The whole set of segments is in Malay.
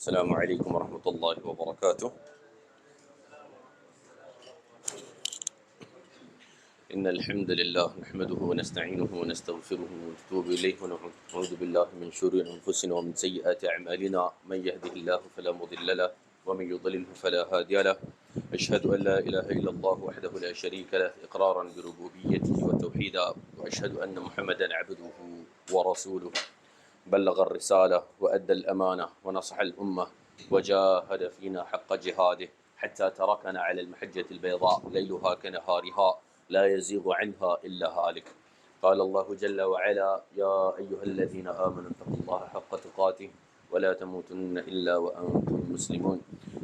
السلام عليكم ورحمة الله وبركاته. إن الحمد لله نحمده ونستعينه ونستغفره ونتوب إليه ونعوذ بالله من شرور أنفسنا ومن سيئات أعمالنا. من يهده الله فلا مضل له ومن يضلله فلا هادي له. أشهد أن لا إله إلا الله وحده لا شريك له إقرارا بربوبيته وتوحيدا، وأشهد أن محمدا عبده ورسوله بلغ الرسالة وأدى الأمانة ونصح الأمة وجاهد فينا حق جهاده حتى تركنا على المحجة البيضاء ليلها كنهارها لا يزيغ عنها إلا هالك. قال الله جل وعلا: يا أيها الذين آمنوا اتقوا الله حق تقاته ولا تموتن إلا وأنتم مسلمون.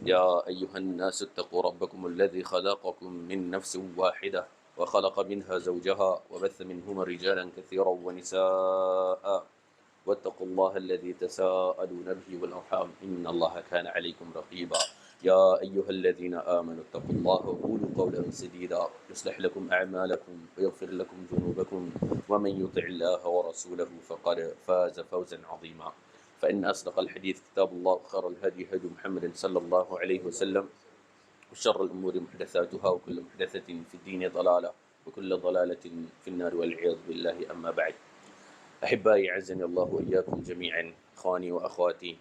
يا أيها الناس اتقوا ربكم الذي خلقكم من نفس واحدة وخلق منها زوجها وبث منهما رجالا كثيرا ونساء واتقوا الله الذي تساءلون به والأرحام إن الله كان عليكم رقيبا. يا أيها الذين آمنوا اتقوا الله وقولوا قولا سديدا يصلح لكم أعمالكم ويغفر لكم ذنوبكم ومن يطع الله ورسوله فقد فاز فوزا عظيما. فإن أصدق الحديث كتاب الله وخير الهدي هدي محمد صلى الله عليه وسلم وشر الأمور محدثاتها وكل محدثة في الدين ضلالة وكل ضلالة في النار والعياذ بالله. أما بعد، أحبائي أعزني الله وإياكم جميعا، إخواني وأخواتي،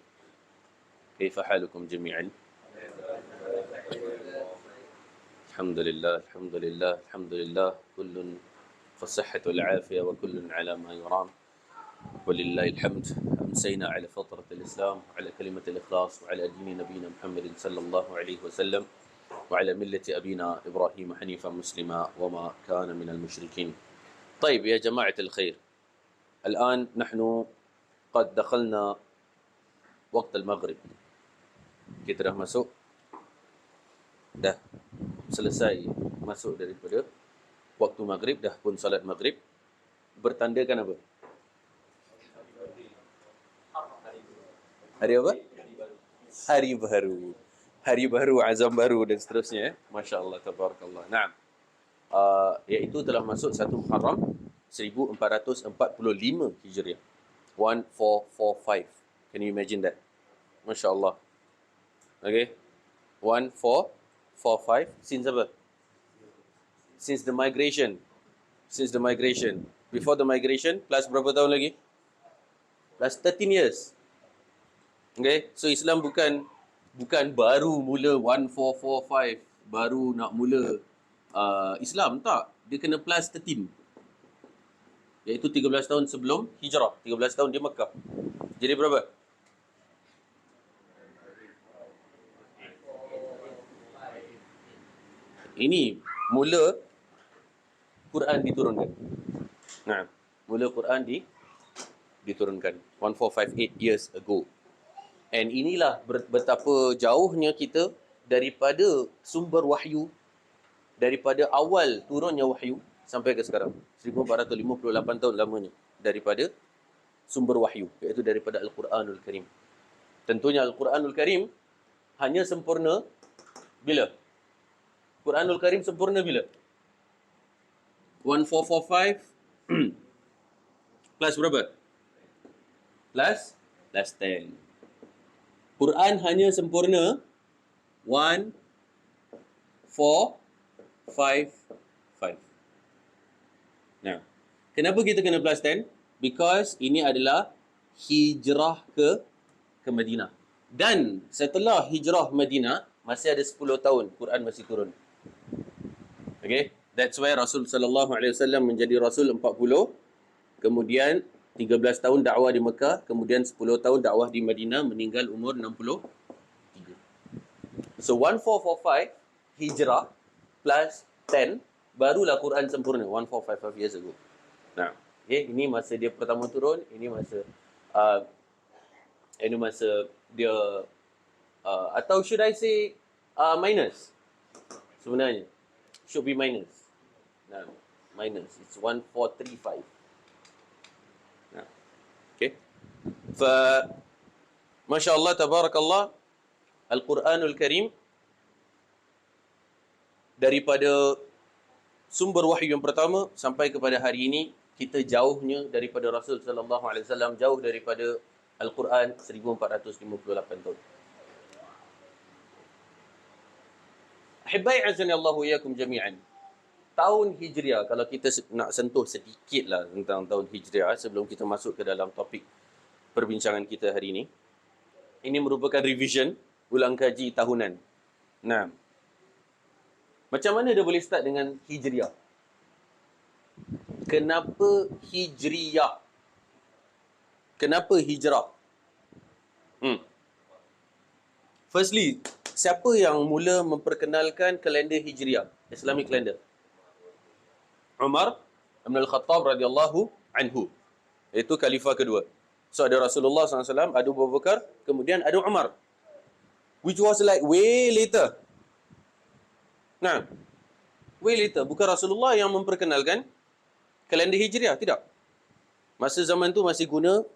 كيف حالكم جميعا؟ الحمد لله الحمد لله الحمد لله، كل في الصحة والعافية وكل على ما يرام، ولله الحمد. أمسينا على فطرة الإسلام وعلى كلمة الإخلاص وعلى دين نبينا محمد صلى الله عليه وسلم وعلى ملة أبينا إبراهيم حنيفا مسلما وما كان من المشركين. طيب يا جماعة الخير، الآن نحن قد دخلنا وقت المغرب. Kita dah masuk, dah selesai masuk daripada waktu maghrib, dah pun salat maghrib. Bertandakan apa? Hari apa? Hari baru. Hari baru, azam baru dan seterusnya. Masya Allah, tabarakallah. Naam. Iaitu telah masuk 1 Muharram 1445 Hijriah. 1445. Can you imagine that? Masya Allah. Okay. 1445. Since apa? Since the migration. Since the migration. Before the migration, plus berapa tahun lagi? Plus 13 years. Okay. So Islam bukan baru mula 1445. Baru nak mula Islam. Tak. Dia kena plus 13. Iaitu 13 tahun sebelum hijrah. 13 tahun di Mekah. Jadi berapa? Ini mula Quran diturunkan. Nah, mula Quran diturunkan 1458 years ago. And inilah betapa jauhnya kita daripada sumber wahyu, daripada awal turunnya wahyu sampai ke sekarang. 1458 tahun lamanya daripada sumber wahyu, iaitu daripada Al-Quranul Karim. Tentunya Al-Quranul Karim hanya sempurna bila? Quranul Karim sempurna bila? 1445 plus berapa? Plus 10. Quran hanya sempurna 1455. Nah, kenapa kita kena plus 10? Because ini adalah hijrah ke Madinah. Dan setelah hijrah Madinah, masih ada 10 tahun Quran masih turun. Okay, that's why Rasul sallallahu alaihi wasallam menjadi rasul 40, kemudian 13 tahun dakwah di Mekah, kemudian 10 tahun dakwah di Madinah, meninggal umur 63. So 1445 hijrah plus 10, barulah Quran sempurna 1455 years ago. Nah, okay, ini masa dia pertama turun, ini masa dia atau should I say minus. Sebenarnya should be minus. Nah, minus. It's 1435. Nah, okay. Masya Allah, tabarakallah, Al-Quranul Karim daripada sumber wahyu yang pertama sampai kepada hari ini, kita jauhnya daripada Rasul sallallahu alaihi wasallam, jauh daripada Al-Quran 1458 tahun. Ahibbai azani Allahu iyyakum jami'an. Tahun Hijriah, kalau kita nak sentuh sedikit lah tentang tahun Hijriah sebelum kita masuk ke dalam topik perbincangan kita hari ini. Ini merupakan revision ulang kaji tahunan. Nah, macam mana dia boleh start dengan Hijriah? Kenapa Hijriah? Kenapa hijrah? Firstly, siapa yang mula memperkenalkan kalender Hijriah, Islamic calendar? Umar bin Al-Khattab radhiyallahu anhu. Itu khalifah kedua. So ada Rasulullah SAW, ada Abu Bakar, kemudian ada Umar. Which was like way later. Nah, way later. Bukan Rasulullah yang memperkenalkan kalender Hijriah, tidak. Masa zaman tu masih guna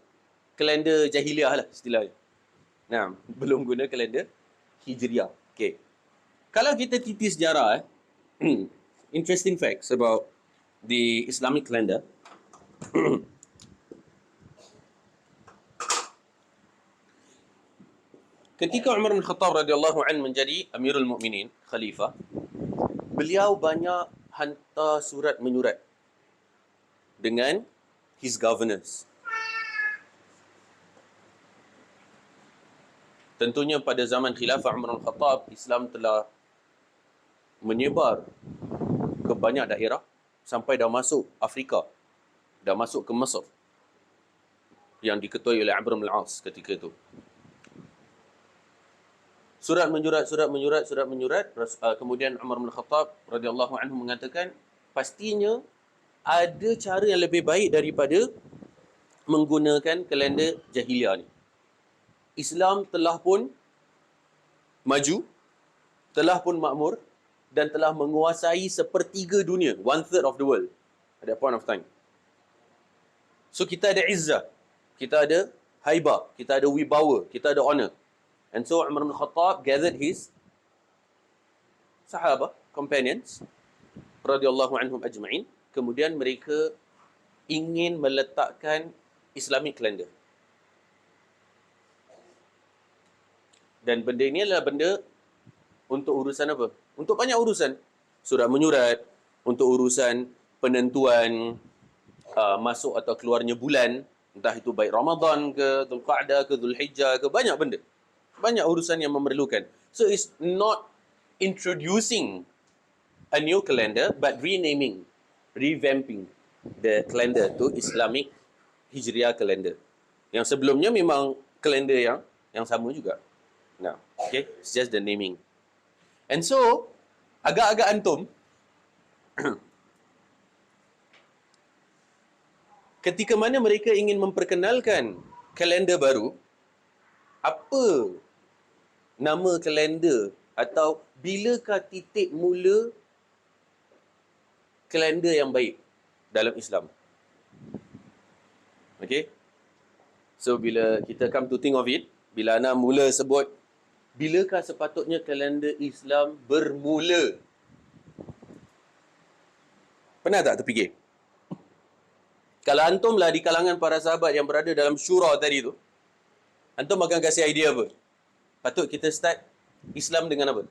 kalender jahiliah lah istilahnya. Nah, belum guna kalender Hijriah. Okay. Kalau kita teliti sejarah, interesting facts about the Islamic calendar. Ketika Umar bin Khattab radhiyallahu an menjadi Amirul Mukminin, khalifah, beliau banyak hantar surat menyurat dengan his governors. Tentunya pada zaman khilafah Umar bin Khattab, Islam telah menyebar ke banyak daerah sampai dah masuk Afrika, dah masuk ke Mesir yang diketuai oleh Amr bin Al-As ketika itu. Surat menyurat, kemudian Umar bin Khattab radhiyallahu anhu mengatakan, pastinya ada cara yang lebih baik daripada menggunakan kalender jahiliah ni. Islam telah pun maju, telah pun makmur, dan telah menguasai sepertiga dunia, 1/3 of the world at that point of time. So kita ada izzah, kita ada haibah, kita ada wibawa, kita ada honor. And so Umar bin Khattab gathered his sahabah, companions radhiyallahu anhum ajma'in. Kemudian mereka ingin meletakkan Islamic calendar. Dan benda ini adalah benda untuk urusan apa? Untuk banyak urusan. Surat menyurat, untuk urusan penentuan masuk atau keluarnya bulan, entah itu baik Ramadan ke, Dzulqa'dah ke, Dzulhijjah ke, banyak benda. Banyak urusan yang memerlukan. So it's not introducing a new calendar, but renaming, revamping the calendar to Islamic Hijriah calendar. Yang sebelumnya memang kalender yang sama juga. Nah, okay, it's just the naming. And so, agak-agak antum, ketika mana mereka ingin memperkenalkan kalender baru, apa nama kalender atau bilakah titik mula kalender yang baik dalam Islam? Okay? So, bila kita come to think of it, bila Ana mula sebut, bilakah sepatutnya kalender Islam bermula? Pernah tak terfikir? Kalau antum lah di kalangan para sahabat yang berada dalam syura tadi tu, antum akan kasih idea apa? Patut kita start Islam dengan apa?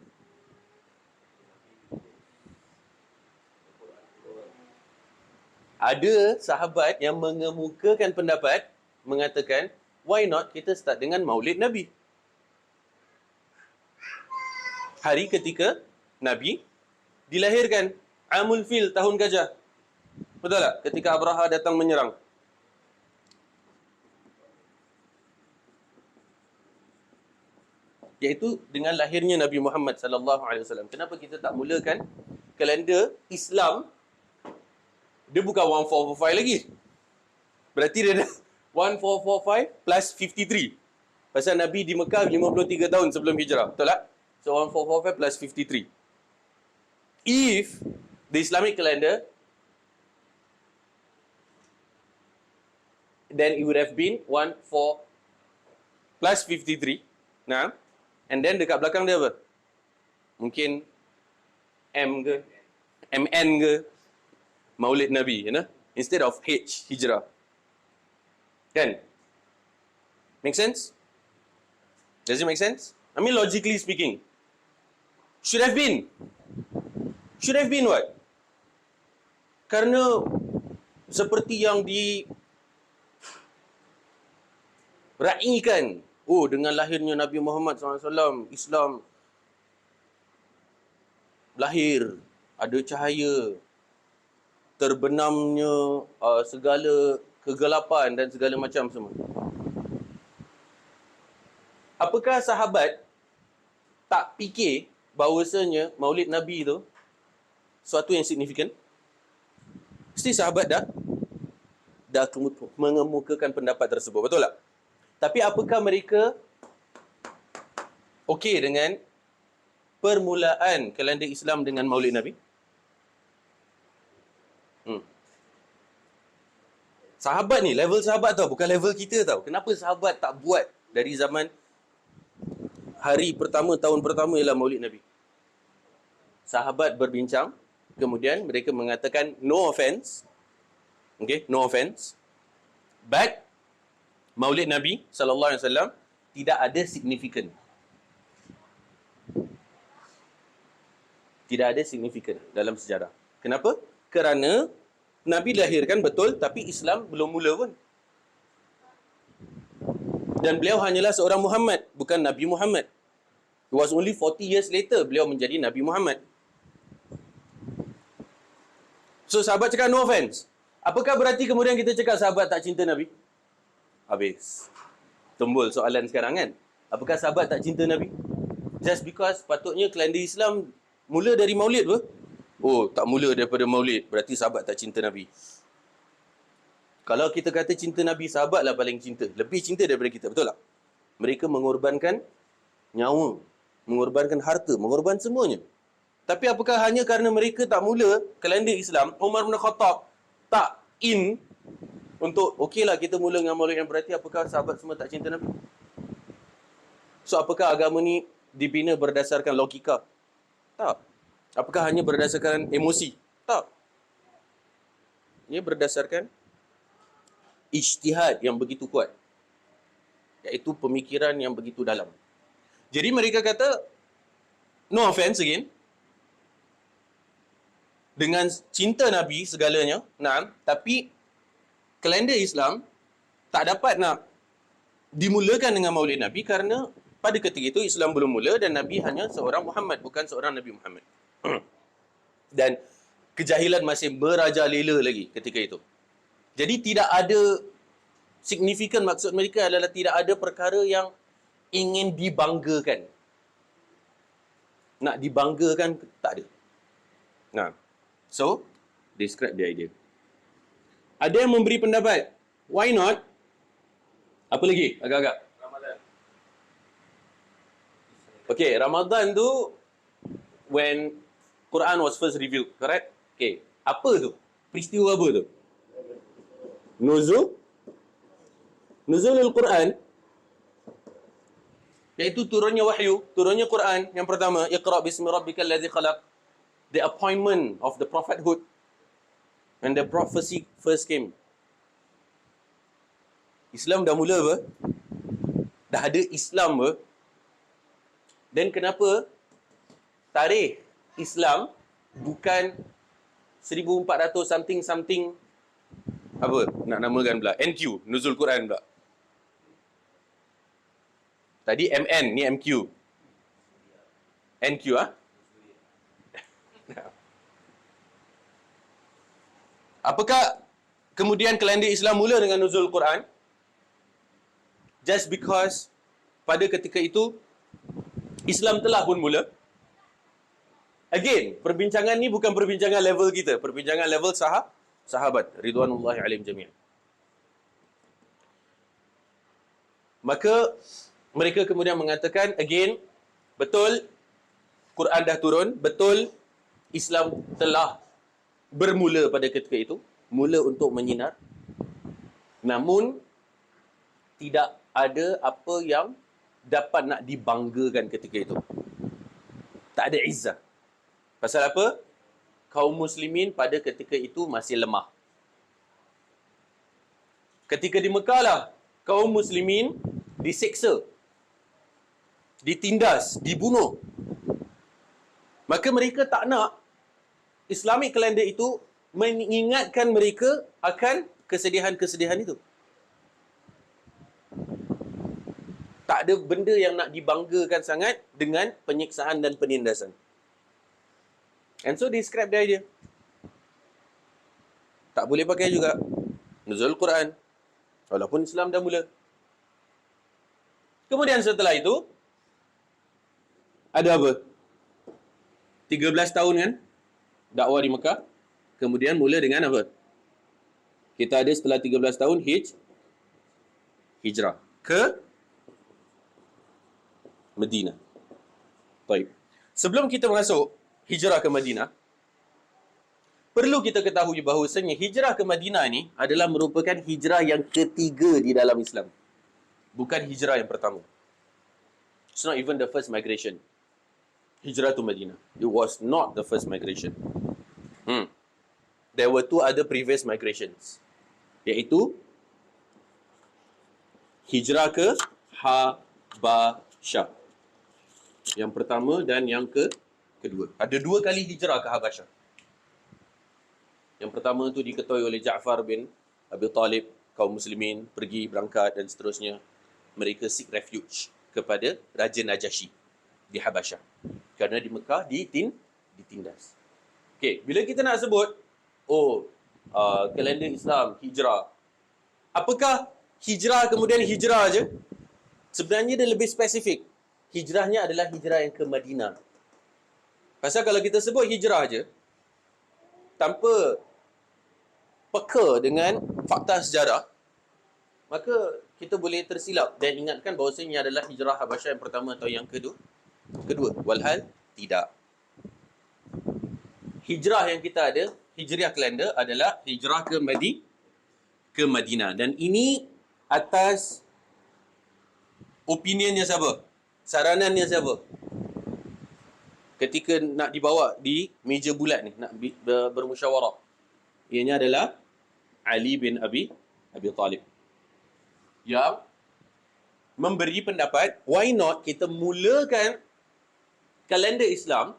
Ada sahabat yang mengemukakan pendapat, mengatakan, why not kita start dengan Maulid Nabi? Hari ketika Nabi dilahirkan, Amul Fil, tahun gajah. Betul tak? Ketika Abraha datang menyerang. Iaitu dengan lahirnya Nabi Muhammad sallallahu alaihi wasallam. Kenapa kita tak mulakan kalender Islam? Dia bukan 1445 lagi. Berarti dia dah 1445 plus 53. Pasal Nabi di Mekah 53 tahun sebelum hijrah. Betul tak? So 1445 plus 53. If the Islamic calendar, then it would have been 14 plus 53. Nah, and then dekat belakang dia apa? Mungkin M ke, MN ke, Maulid Nabi, you know? Instead of H, hijrah. Kan? Make sense? Does it make sense? I mean, logically speaking. Should have been. Should have been what? Karena seperti yang diraikan, dengan lahirnya Nabi Muhammad SAW, Islam lahir, ada cahaya, terbenamnya segala kegelapan dan segala macam semua. Apakah sahabat tak fikir bahawasanya Maulid Nabi tu suatu yang signifikan? Mesti sahabat dah mengemukakan pendapat tersebut, betul tak? Tapi apakah mereka okey dengan permulaan kalender Islam dengan Maulid Nabi? Sahabat ni, level sahabat tau, bukan level kita tau. Kenapa sahabat tak buat dari zaman hari pertama, tahun pertama ialah Maulid Nabi? Sahabat berbincang, kemudian mereka mengatakan, no offense, okay, no offense, but Maulid Nabi SAW tidak ada signifikan. Tidak ada signifikan dalam sejarah. Kenapa? Kerana Nabi lahirkan betul, tapi Islam belum mula pun. Dan beliau hanyalah seorang Muhammad, bukan Nabi Muhammad. It was only 40 years later beliau menjadi Nabi Muhammad. So sahabat cakap no offense. Apakah berarti kemudian kita cakap sahabat tak cinta Nabi? Habis. Tumbul soalan sekarang kan? Apakah sahabat tak cinta Nabi? Just because patutnya kalender Islam mula dari Maulid ke? Tak mula daripada Maulid, berarti sahabat tak cinta Nabi. Kalau kita kata cinta Nabi, sahabatlah paling cinta. Lebih cinta daripada kita, betul tak? Mereka mengorbankan nyawa, mengorbankan harta, mengorban semuanya. Tapi apakah hanya kerana mereka tak mula kalender Islam, Umar bin Khattab tak in untuk, okeylah kita mula dengan Maulid, yang berarti apakah sahabat semua tak cinta Nabi? So apakah agama ni dibina berdasarkan logika? Tak. Apakah hanya berdasarkan emosi? Tak. Ia berdasarkan ijtihad yang begitu kuat, iaitu pemikiran yang begitu dalam. Jadi mereka kata, no offense again, dengan cinta Nabi segalanya, tapi kalender Islam tak dapat nak dimulakan dengan Maulid Nabi kerana pada ketika itu Islam belum mula dan Nabi hanya seorang Muhammad, bukan seorang Nabi Muhammad. Dan kejahilan masih merajalela lagi ketika itu. Jadi tidak ada signifikan, maksud mereka adalah tidak ada perkara yang ingin dibanggakan. Nak dibanggakan, tak ada. So, describe the idea. Ada yang memberi pendapat, why not? Apa lagi? Agak-agak. Ramadan. Okay, Ramadan tu when Quran was first revealed, correct? Okay, apa tu? Peristiwa apa tu? Nuzul al-Quran, iaitu turunnya wahyu, turunnya Quran yang pertama, Iqra bismi rabbikal ladzi khalaq, the appointment of the prophethood, and the prophecy first came. Islam dah mula apa? Dah ada Islam apa? Dan kenapa tarikh Islam bukan 1400 something apa nak namakan pula, NQ, Nuzul Quran pula. Tadi MN, ni MQ. NQ Apakah kemudian kalender Islam mula dengan Nuzul Quran? Just because pada ketika itu Islam telah pun mula. Again, perbincangan ni bukan perbincangan level kita, perbincangan level sahabat ridwanullahi alaihim jami'an. Maka mereka kemudian mengatakan, again, betul Quran dah turun, betul Islam telah bermula pada ketika itu, mula untuk menyinar. Namun tidak ada apa yang dapat nak dibanggakan ketika itu. Tak ada izzah. Pasal apa? Kaum muslimin pada ketika itu masih lemah. Ketika di Mekah lah, kaum muslimin diseksa, ditindas, dibunuh. Maka mereka tak nak Islamic calendar itu mengingatkan mereka akan kesedihan-kesedihan itu. Tak ada benda yang nak dibanggakan sangat dengan penyiksaan dan penindasan. And so they scrap the idea. Tak boleh pakai juga nuzul Quran, walaupun Islam dah mula. Kemudian setelah itu, ada apa? 13 tahun kan dakwah di Mekah. Kemudian mula dengan apa? Kita ada setelah 13 tahun hijrah ke Madinah. Baik. Sebelum kita masuk hijrah ke Madinah, perlu kita ketahui bahawasanya hijrah ke Madinah ni adalah merupakan hijrah yang ketiga di dalam Islam. Bukan hijrah yang pertama. It's not even the first migration. Hijrah to Madinah. It was not the first migration. There were two other previous migrations. Iaitu hijrah ke Habasyah. Yang pertama dan yang kedua. Ada dua kali hijrah ke Habasyah. Yang pertama tu diketuai oleh Ja'far bin Abi Talib, kaum muslimin pergi berangkat dan seterusnya. Mereka seek refuge kepada Raja Najasyi di Habasyah. Kerana di Mekah ditindas. Okey, bila kita nak sebut kalender Islam hijrah. Apakah hijrah kemudian hijrah aja? Sebenarnya dia lebih spesifik. Hijrahnya adalah hijrah yang ke Madinah. Pasal kalau kita sebut hijrah aja tanpa peka dengan fakta sejarah, maka kita boleh tersilap dan ingatkan bahawasanya adalah hijrah Habasyah yang pertama atau yang kedua. Walhal tidak. Hijrah yang kita ada, hijrah kalender adalah hijrah ke Madinah. Dan ini atas opinionnya siapa? Saranannya siapa? Ketika nak dibawa di meja bulat ni, nak bermusyawarah. Ianya adalah Ali bin Abi Talib. Yang memberi pendapat, why not kita mulakan kalender Islam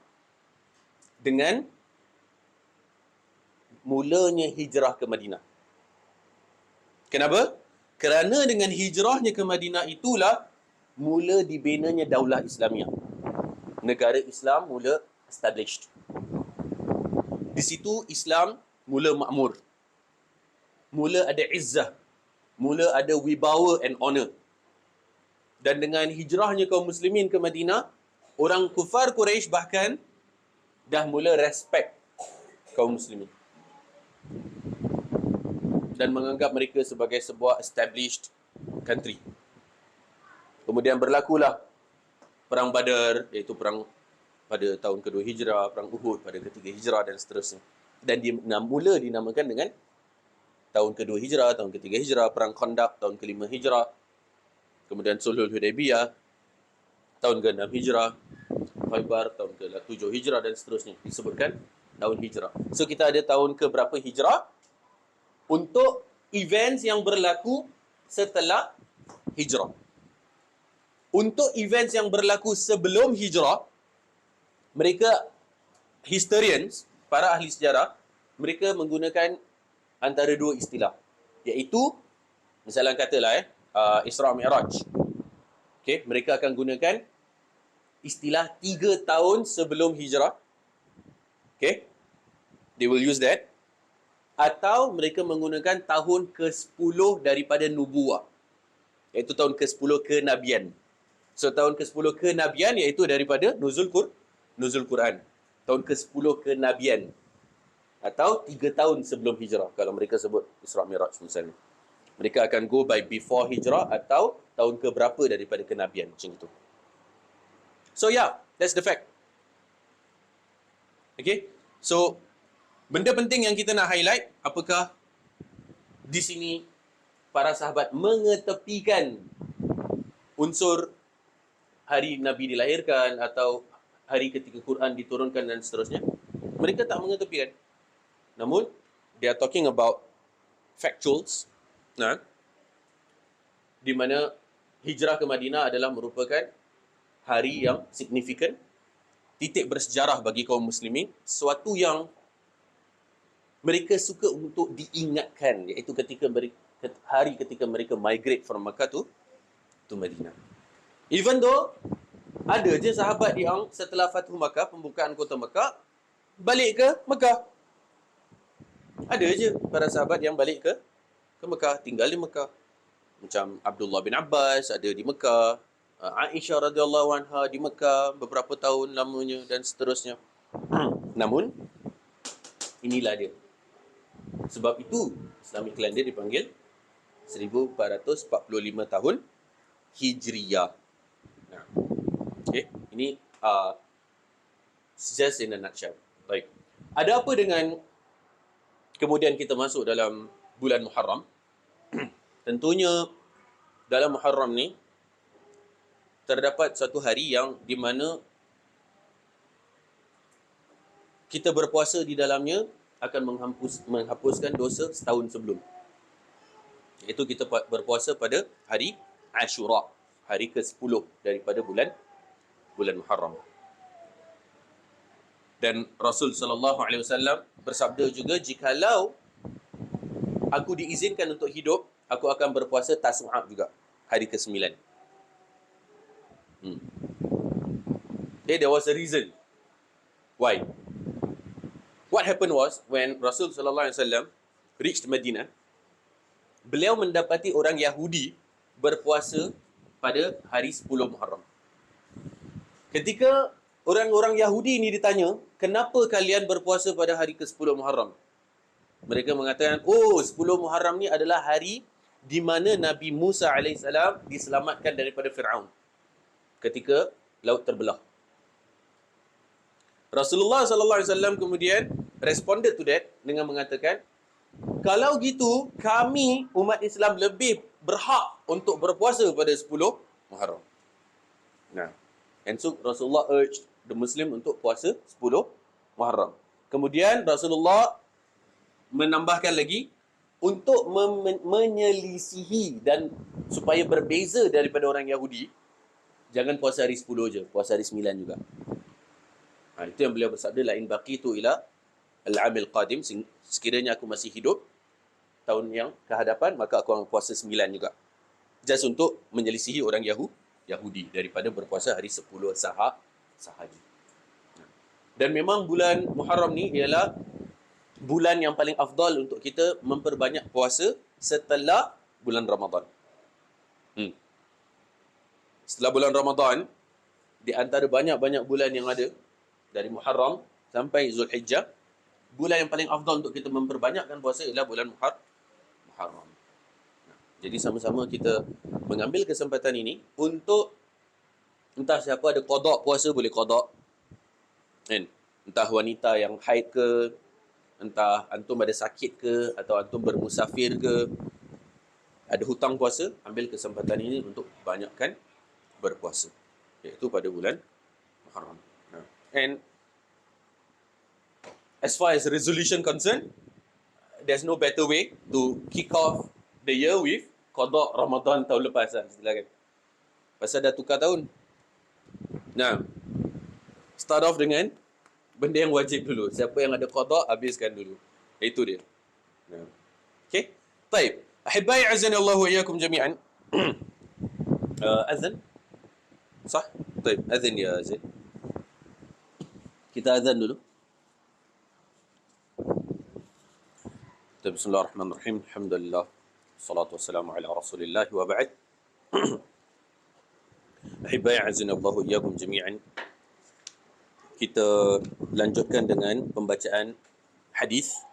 dengan mulanya hijrah ke Madinah. Kenapa? Kerana dengan hijrahnya ke Madinah itulah mula dibinanya Daulah Islamiah. Negara Islam mula established. Di situ Islam mula makmur. Mula ada izzah. Mula ada wibawa and honor. Dan dengan hijrahnya kaum muslimin ke Madinah, orang kufar Quraisy bahkan dah mula respect kaum muslimin. Dan menganggap mereka sebagai sebuah established country. Kemudian berlakulah Perang Badar, iaitu perang pada tahun kedua Hijrah, Perang Uhud pada ketiga Hijrah dan seterusnya. Dan mula dinamakan dengan tahun kedua Hijrah, tahun ketiga Hijrah, Perang Khandaq tahun kelima Hijrah, kemudian Sulhul Hudaybiyah tahun ke-6 Hijrah, Khaybar tahun ke-7 Hijrah dan seterusnya. Disebutkan tahun Hijrah. So kita ada tahun ke berapa Hijrah untuk events yang berlaku setelah Hijrah. Untuk events yang berlaku sebelum Hijrah, mereka historians, para ahli sejarah, mereka menggunakan antara dua istilah. Iaitu, misalnya katalah Isra Mi'raj. Okay, mereka akan gunakan istilah 3 tahun sebelum Hijrah. Okay, they will use that. Atau mereka menggunakan tahun ke-10 daripada Nubuwah. Iaitu tahun ke-10 kenabian. So, tahun ke-10 kenabian iaitu daripada Nuzul Quran. Tahun ke-10 kenabian. Atau 3 tahun sebelum Hijrah. Kalau mereka sebut Isra Mi'raj misalnya. Mereka akan go by before Hijrah atau tahun ke berapa daripada kenabian. Macam itu. So, yeah, that's the fact. Okay. So, benda penting yang kita nak highlight, apakah di sini para sahabat mengetepikan unsur hari Nabi dilahirkan atau hari ketika Quran diturunkan dan seterusnya. Mereka tak mengetepikan. Namun, they are talking about factuals, di mana hijrah ke Madinah adalah merupakan hari yang signifikan titik bersejarah bagi kaum muslimin, sesuatu yang mereka suka untuk diingatkan, iaitu hari ketika mereka migrate from Makkah to Madinah. Even though ada je sahabat yang setelah Fathu Makkah, pembukaan kota Makkah, balik ke Makkah. Ada je para sahabat yang balik ke Makkah, tinggal di Makkah. Macam Abdullah bin Abbas ada di Makkah, Aisyah radhiyallahu anha di Makkah beberapa tahun lamanya dan seterusnya. Namun inilah dia. Sebab itu Islamic calendar dipanggil 1445 tahun Hijriyah. Nah, okay, ini just in a nutshell. Baik. Ada apa dengan kemudian kita masuk dalam bulan Muharram? Tentunya dalam Muharram ni terdapat satu hari yang di mana kita berpuasa di dalamnya akan menghapuskan dosa setahun sebelum. Iaitu kita berpuasa pada hari Ashura, hari ke-10 daripada bulan Muharram. Dan Rasul sallallahu alaihi wasallam bersabda juga, jikalau aku diizinkan untuk hidup, aku akan berpuasa Tasu'a juga, hari ke-9. Okay, there was a reason why. What happened was, when Rasul sallallahu alaihi wasallam reached Madinah, beliau mendapati orang Yahudi berpuasa pada hari 10 Muharram. Ketika orang-orang Yahudi ini ditanya, kenapa kalian berpuasa pada hari ke-10 Muharram? Mereka mengatakan, 10 Muharram ni adalah hari di mana Nabi Musa AS diselamatkan daripada Fir'aun ketika laut terbelah. Rasulullah SAW kemudian responded to that dengan mengatakan, kalau gitu, kami umat Islam lebih berhak untuk berpuasa pada 10 Muharram. Nah, and so Rasulullah urged the Muslim untuk puasa 10 Muharram. Kemudian Rasulullah menambahkan lagi, untuk menyelisihi dan supaya berbeza daripada orang Yahudi, jangan puasa hari 10 je, puasa hari 9 juga. Itu yang beliau bersabda, lain baqitu ila al-amil qadim, sekiranya aku masih hidup tahun yang kehadapan, maka aku akan puasa 9 juga. Just untuk menyelisihi orang Yahudi daripada berpuasa hari 10 sahaja. Dan memang bulan Muharram ni ialah bulan yang paling afdal untuk kita memperbanyak puasa setelah bulan Ramadan. Setelah bulan Ramadan, di antara banyak-banyak bulan yang ada, dari Muharram sampai Zulhijjah, bulan yang paling afdal untuk kita memperbanyakkan puasa ialah bulan Muharram. Jadi sama-sama kita mengambil kesempatan ini untuk, entah siapa ada qada puasa, boleh qada. Entah wanita yang haid ke, entah antum ada sakit ke, atau antum bermusafir ke, ada hutang puasa, ambil kesempatan ini untuk banyakkan berpuasa, iaitu pada bulan Muharram. And as far as resolution concerned, there's no better way to kick off the year with qada Ramadan tahun lepas lah, silakan. Pasal dah tukar tahun. Nah, start off dengan benda yang wajib dulu. Siapa yang ada qada, habiskan dulu. Itu dia. Nah. Okay? Baik. Ahibai azani Allah wa iyyakum jami'an. Azan? Sah? Baik, azan ya azan. Kita azan dulu. Bismillahirrahmanirrahim. Alhamdulillah. Salatu wassalamu ala Rasulillah wa ba'd. Ahibai azani Allah wa iyyakum jami'an. Kita lanjutkan dengan pembacaan hadis,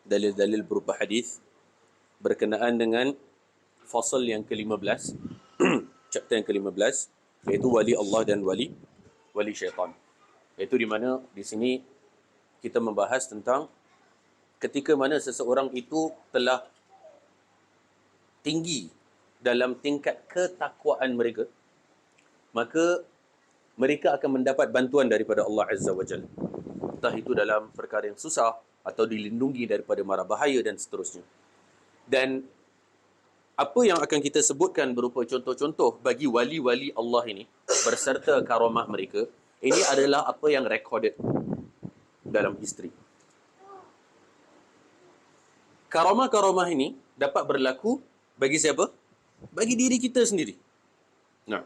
dalil-dalil berupa hadis berkenaan dengan fasal yang ke-15, chapter yang ke-15, iaitu wali Allah dan wali syaitan. Iaitu di mana di sini kita membahas tentang ketika mana seseorang itu telah tinggi dalam tingkat ketakwaan mereka, maka mereka akan mendapat bantuan daripada Allah Azza wa Jalla. Entah itu dalam perkara yang susah, atau dilindungi daripada mara bahaya dan seterusnya. Dan apa yang akan kita sebutkan berupa contoh-contoh bagi wali-wali Allah ini, berserta karamah mereka, Ini adalah apa yang recorded dalam history. Karamah-karamah ini dapat berlaku bagi siapa? Bagi diri kita sendiri. Nah,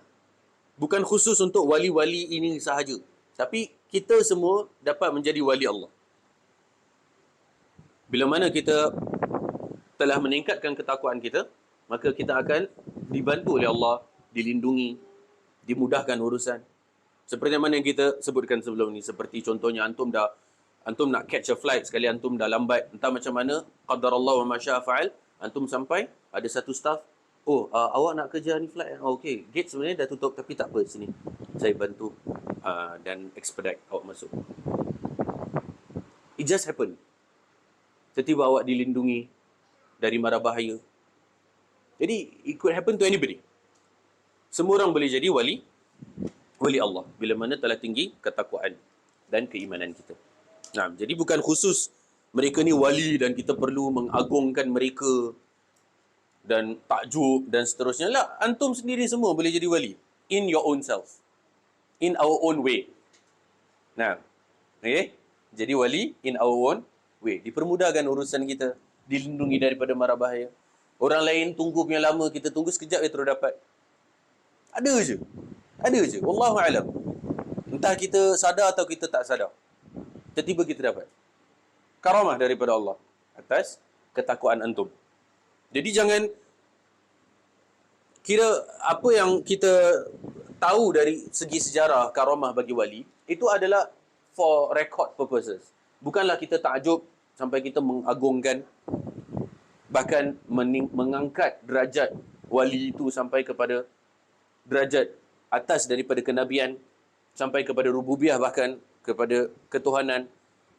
bukan khusus untuk wali-wali ini sahaja, tapi kita semua dapat menjadi wali Allah. Bila mana kita telah meningkatkan ketakwaan kita, maka kita akan dibantu oleh Allah, dilindungi, dimudahkan urusan. Seperti mana yang kita sebutkan sebelum ni, seperti contohnya antum nak catch a flight, sekali antum dah lambat, entah macam mana, qadarallahu wa ma syaa fa'al, antum sampai, ada satu staff, awak nak kerja ni flight, okey, gate sebenarnya dah tutup, tapi tak apa, sini saya bantu dan expedite awak masuk. It just happen. Tiba-tiba awak dilindungi dari mara bahaya. Jadi it could happen to anybody. Semua orang boleh jadi wali Allah bila mana telah tinggi ketakwaan dan keimanan kita. Nah, jadi bukan khusus mereka ni wali dan kita perlu mengagungkan mereka dan takjub dan seterusnya. Lah, antum sendiri semua boleh jadi wali in your own self, in our own way. Nah, okey, jadi wali in our own way, dipermudahkan urusan kita, dilindungi daripada mara bahaya. Orang lain tunggu punya lama, kita tunggu sekejap dia terus dapat. Ada je, wallahu alam. Entah kita sadar atau kita tak sadar, tiba-tiba kita dapat karamah daripada Allah atas ketakwaan antum. Jadi jangan kira apa yang kita tahu dari segi sejarah karamah bagi wali, itu adalah for record purposes. Bukanlah kita takjub sampai kita mengagungkan, bahkan mengangkat derajat wali itu sampai kepada derajat atas daripada kenabian, sampai kepada rububiyah, bahkan kepada ketuhanan,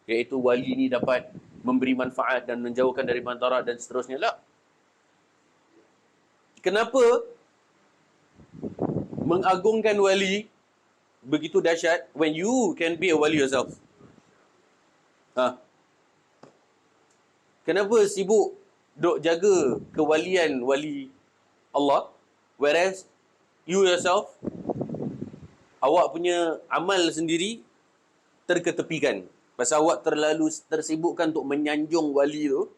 iaitu wali ni dapat memberi manfaat dan menjauhkan dari madarat dan seterusnya. Lah, kenapa mengagungkan wali begitu dahsyat when you can be a wali yourself? Kenapa sibuk duk jaga kewalian wali Allah, whereas you yourself, awak punya amal sendiri terketepikan pasal awak terlalu tersibukkan untuk menyanjung wali tu.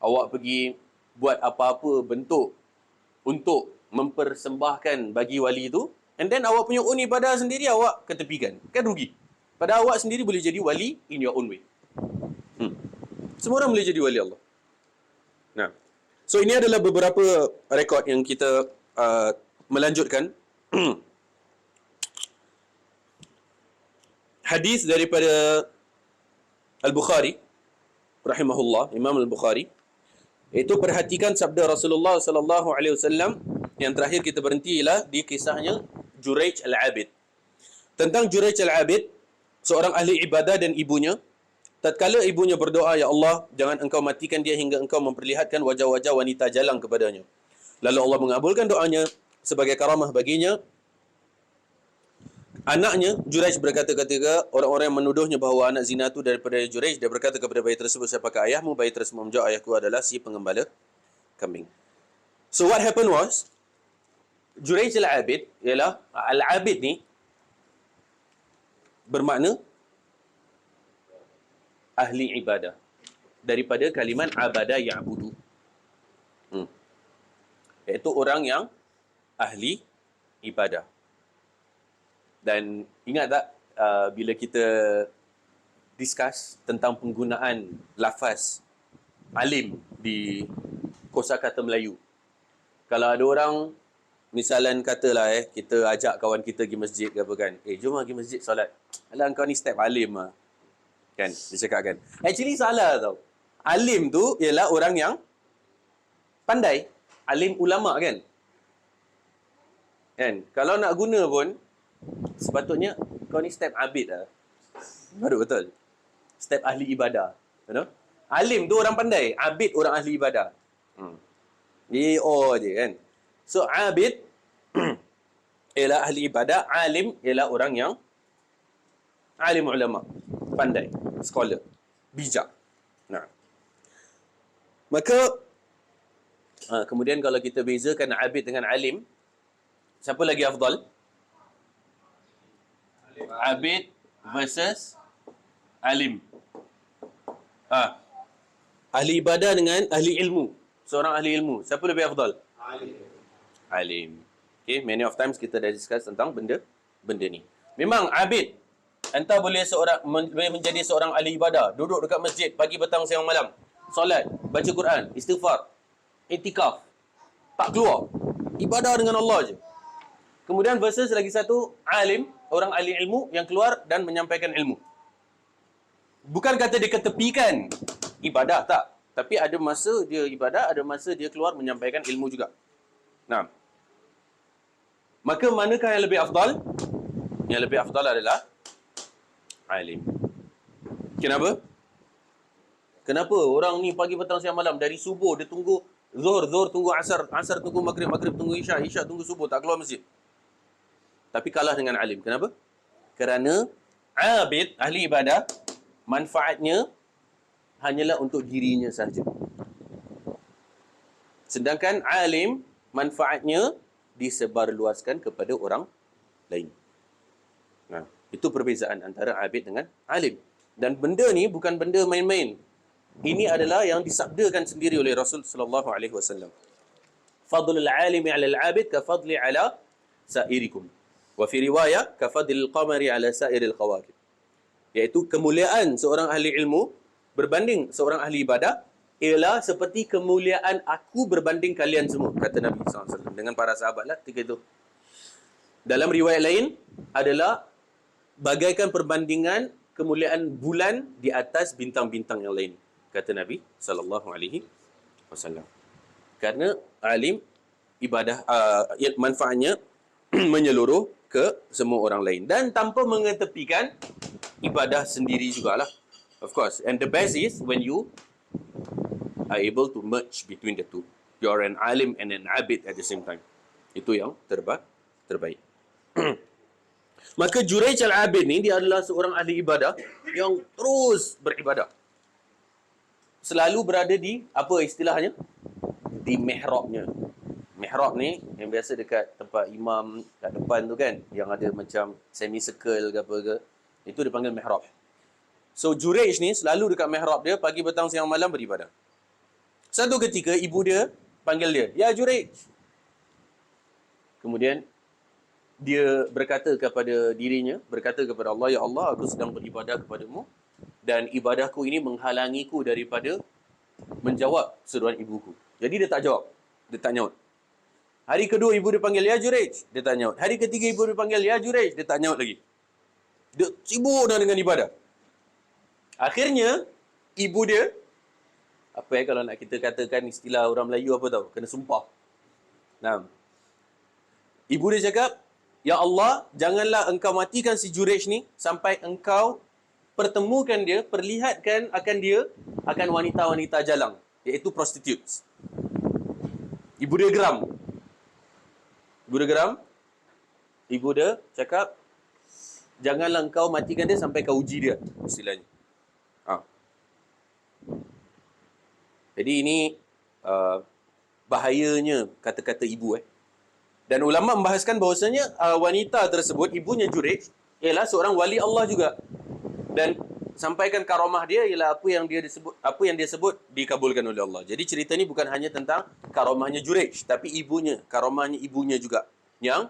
Awak pergi buat apa-apa bentuk untuk mempersembahkan bagi wali tu, and then awak punya own ibadah sendiri awak ketepikan. Kan rugi. Padahal awak sendiri boleh jadi wali in your own way. Semua orang boleh jadi wali Allah. Nah, so ini adalah beberapa rekod yang kita melanjutkan. Hadis daripada Al-Bukhari rahimahullah, Imam Al-Bukhari, itu perhatikan sabda Rasulullah sallallahu alaihi wasallam yang terakhir kita berhenti ialah di kisahnya Juraij Al-Abid. Tentang Juraij Al-Abid, seorang ahli ibadah dan ibunya, tatkala ibunya berdoa, "Ya Allah, jangan engkau matikan dia hingga engkau memperlihatkan wajah-wajah wanita jalang kepadanya." Lalu Allah mengabulkan doanya sebagai karamah baginya. Anaknya Juraij berkata ketika orang-orang yang menuduhnya bahawa anak zina itu daripada Juraij, dia berkata kepada bayi tersebut, "Siapakah ayahmu?" Bayi tersebut menjawab, "Ayahku adalah si pengembala kambing." So what happened was, Juraij Al-Abid, ialah Al-Abid ni bermakna ahli ibadah, daripada kalimat abada ya'budu, iaitu orang yang ahli ibadah. Dan ingat tak bila kita discuss tentang penggunaan lafaz alim di kosakata Melayu, kalau ada orang misalan katalah kita ajak kawan kita pergi masjid ke apa kan, jom pergi masjid solat, alah kau ni step alim lah kan, dia cakap kan. Actually salah tau. Alim tu ialah orang yang pandai, alim ulama kan. Kalau nak guna pun sepatutnya kau ni step abid lah, baru betul. Step ahli ibadah, you know? Alim tu orang pandai, abid orang ahli ibadah. je kan. So abid ialah ahli ibadah, alim ialah orang yang alim ulama, pandai, scholar, bijak. Nah, maka kemudian kalau kita bezakan abid dengan alim, siapa lagi afdal? Abid versus alim. Ahli ibadah dengan ahli ilmu. Seorang ahli ilmu. Siapa lebih afdal? Alim. Okay, many of times kita dah discuss tentang benda ni. Memang abid, anda boleh menjadi seorang ahli ibadah, duduk dekat masjid pagi, petang, siang, malam, solat, baca Quran, istighfar, iktikaf, tak keluar, ibadah dengan Allah je. Kemudian versus lagi satu, alim, orang ahli ilmu yang keluar dan menyampaikan ilmu. Bukan kata dia ketepikan ibadah, tak. Tapi ada masa dia ibadah, ada masa dia keluar menyampaikan ilmu juga. Nah, maka manakah yang lebih afdal? Yang lebih afdal adalah alim. Kenapa? Kenapa orang ni pagi, petang, siang, malam, dari subuh dia tunggu Zuhur tunggu asar, asar tunggu maghrib, maghrib tunggu isyak, isyak tunggu subuh, tak keluar masjid. Tapi kalah dengan alim. Kenapa? Kerana abid, ahli ibadah, manfaatnya hanyalah untuk dirinya sahaja. Sedangkan alim, manfaatnya disebarluaskan kepada orang lain. Nah, itu perbezaan antara abid dengan alim. Dan benda ni bukan benda main-main. Ini adalah yang disabdakan sendiri oleh Rasul sallallahu alaihi wasallam. Fadlul alimi 'ala al-'abid ka fadli 'ala sa'irikum. Wa fi riwayah ka fadlil qamari 'ala sa'iril qawakib. Iaitu kemuliaan seorang ahli ilmu berbanding seorang ahli ibadah ialah seperti kemuliaan aku berbanding kalian semua, kata Nabi SAW dengan para sahabatlah ketika itu. Dalam riwayat lain adalah bagaikan perbandingan kemuliaan bulan di atas bintang-bintang yang lain, kata Nabi SAW. Kerana alim ibadah manfaatnya menyeluruh ke semua orang lain dan tanpa mengetepikan ibadah sendiri jugalah. Of course. And the best is when you are able to merge between the two. You are an alim and an abid at the same time. Itu yang terbaik. Maka Jurayj al-Abid ni dia adalah seorang ahli ibadah yang terus beribadah. Selalu berada di, apa istilahnya? Di mihrabnya. Mihrab ni yang biasa dekat tempat imam kat depan tu kan, yang ada macam semicircle ke apa ke, itu dipanggil mihrab. So Jurayj ni selalu dekat mihrab dia pagi, petang, siang, malam beribadah. Satu ketika ibu dia panggil dia, "Ya Jurayj." Kemudian dia berkata kepada dirinya, berkata kepada Allah, "Ya Allah, aku sedang beribadah kepadamu dan ibadahku ini menghalangiku daripada menjawab seruan ibuku." Jadi dia tak jawab, dia tak nyaut. Hari kedua ibu dia panggil, "Ya Jurayj." Dia tak nyaut. Hari ketiga ibu dia panggil, "Ya Jurayj." Dia tak nyaut lagi. Dia sibuk dah dengan ibadah. Akhirnya ibu dia, apa kalau nak kita katakan istilah orang Melayu apa tahu? Kena sumpah. Nah, ibu dia cakap, "Ya Allah, janganlah engkau matikan si Jurayj ni sampai engkau pertemukan dia, perlihatkan akan dia akan wanita-wanita jalang, iaitu prostitutes." Ibu dia geram. Ibu dia cakap, "Janganlah engkau matikan dia sampai kau uji dia," istilahnya. Jadi ini bahayanya kata-kata ibu. Dan ulama membahaskan bahawasanya wanita tersebut, ibunya Jurayj, ialah seorang wali Allah juga. Dan sampaikan karamah dia ialah apa yang dia sebut dikabulkan oleh Allah. Jadi cerita ni bukan hanya tentang karamahnya Jurayj, tapi karamahnya ibunya juga yang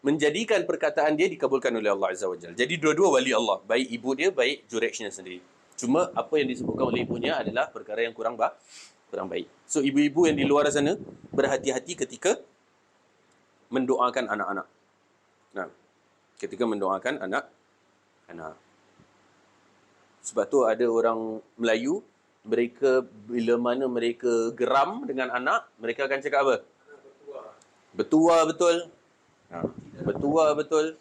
menjadikan perkataan dia dikabulkan oleh Allah Azza wa Jalla. Jadi dua-dua wali Allah, baik ibu dia, baik Jurayjnya sendiri. Cuma apa yang disebutkan oleh ibunya adalah perkara yang kurang baik. So ibu-ibu yang di luar sana berhati-hati ketika mendoakan anak-anak. Nah, ketika mendoakan anak-anak. Sebab tu ada orang Melayu, mereka bila mana mereka geram dengan anak, mereka akan cakap apa? Betua betul. Betua betul.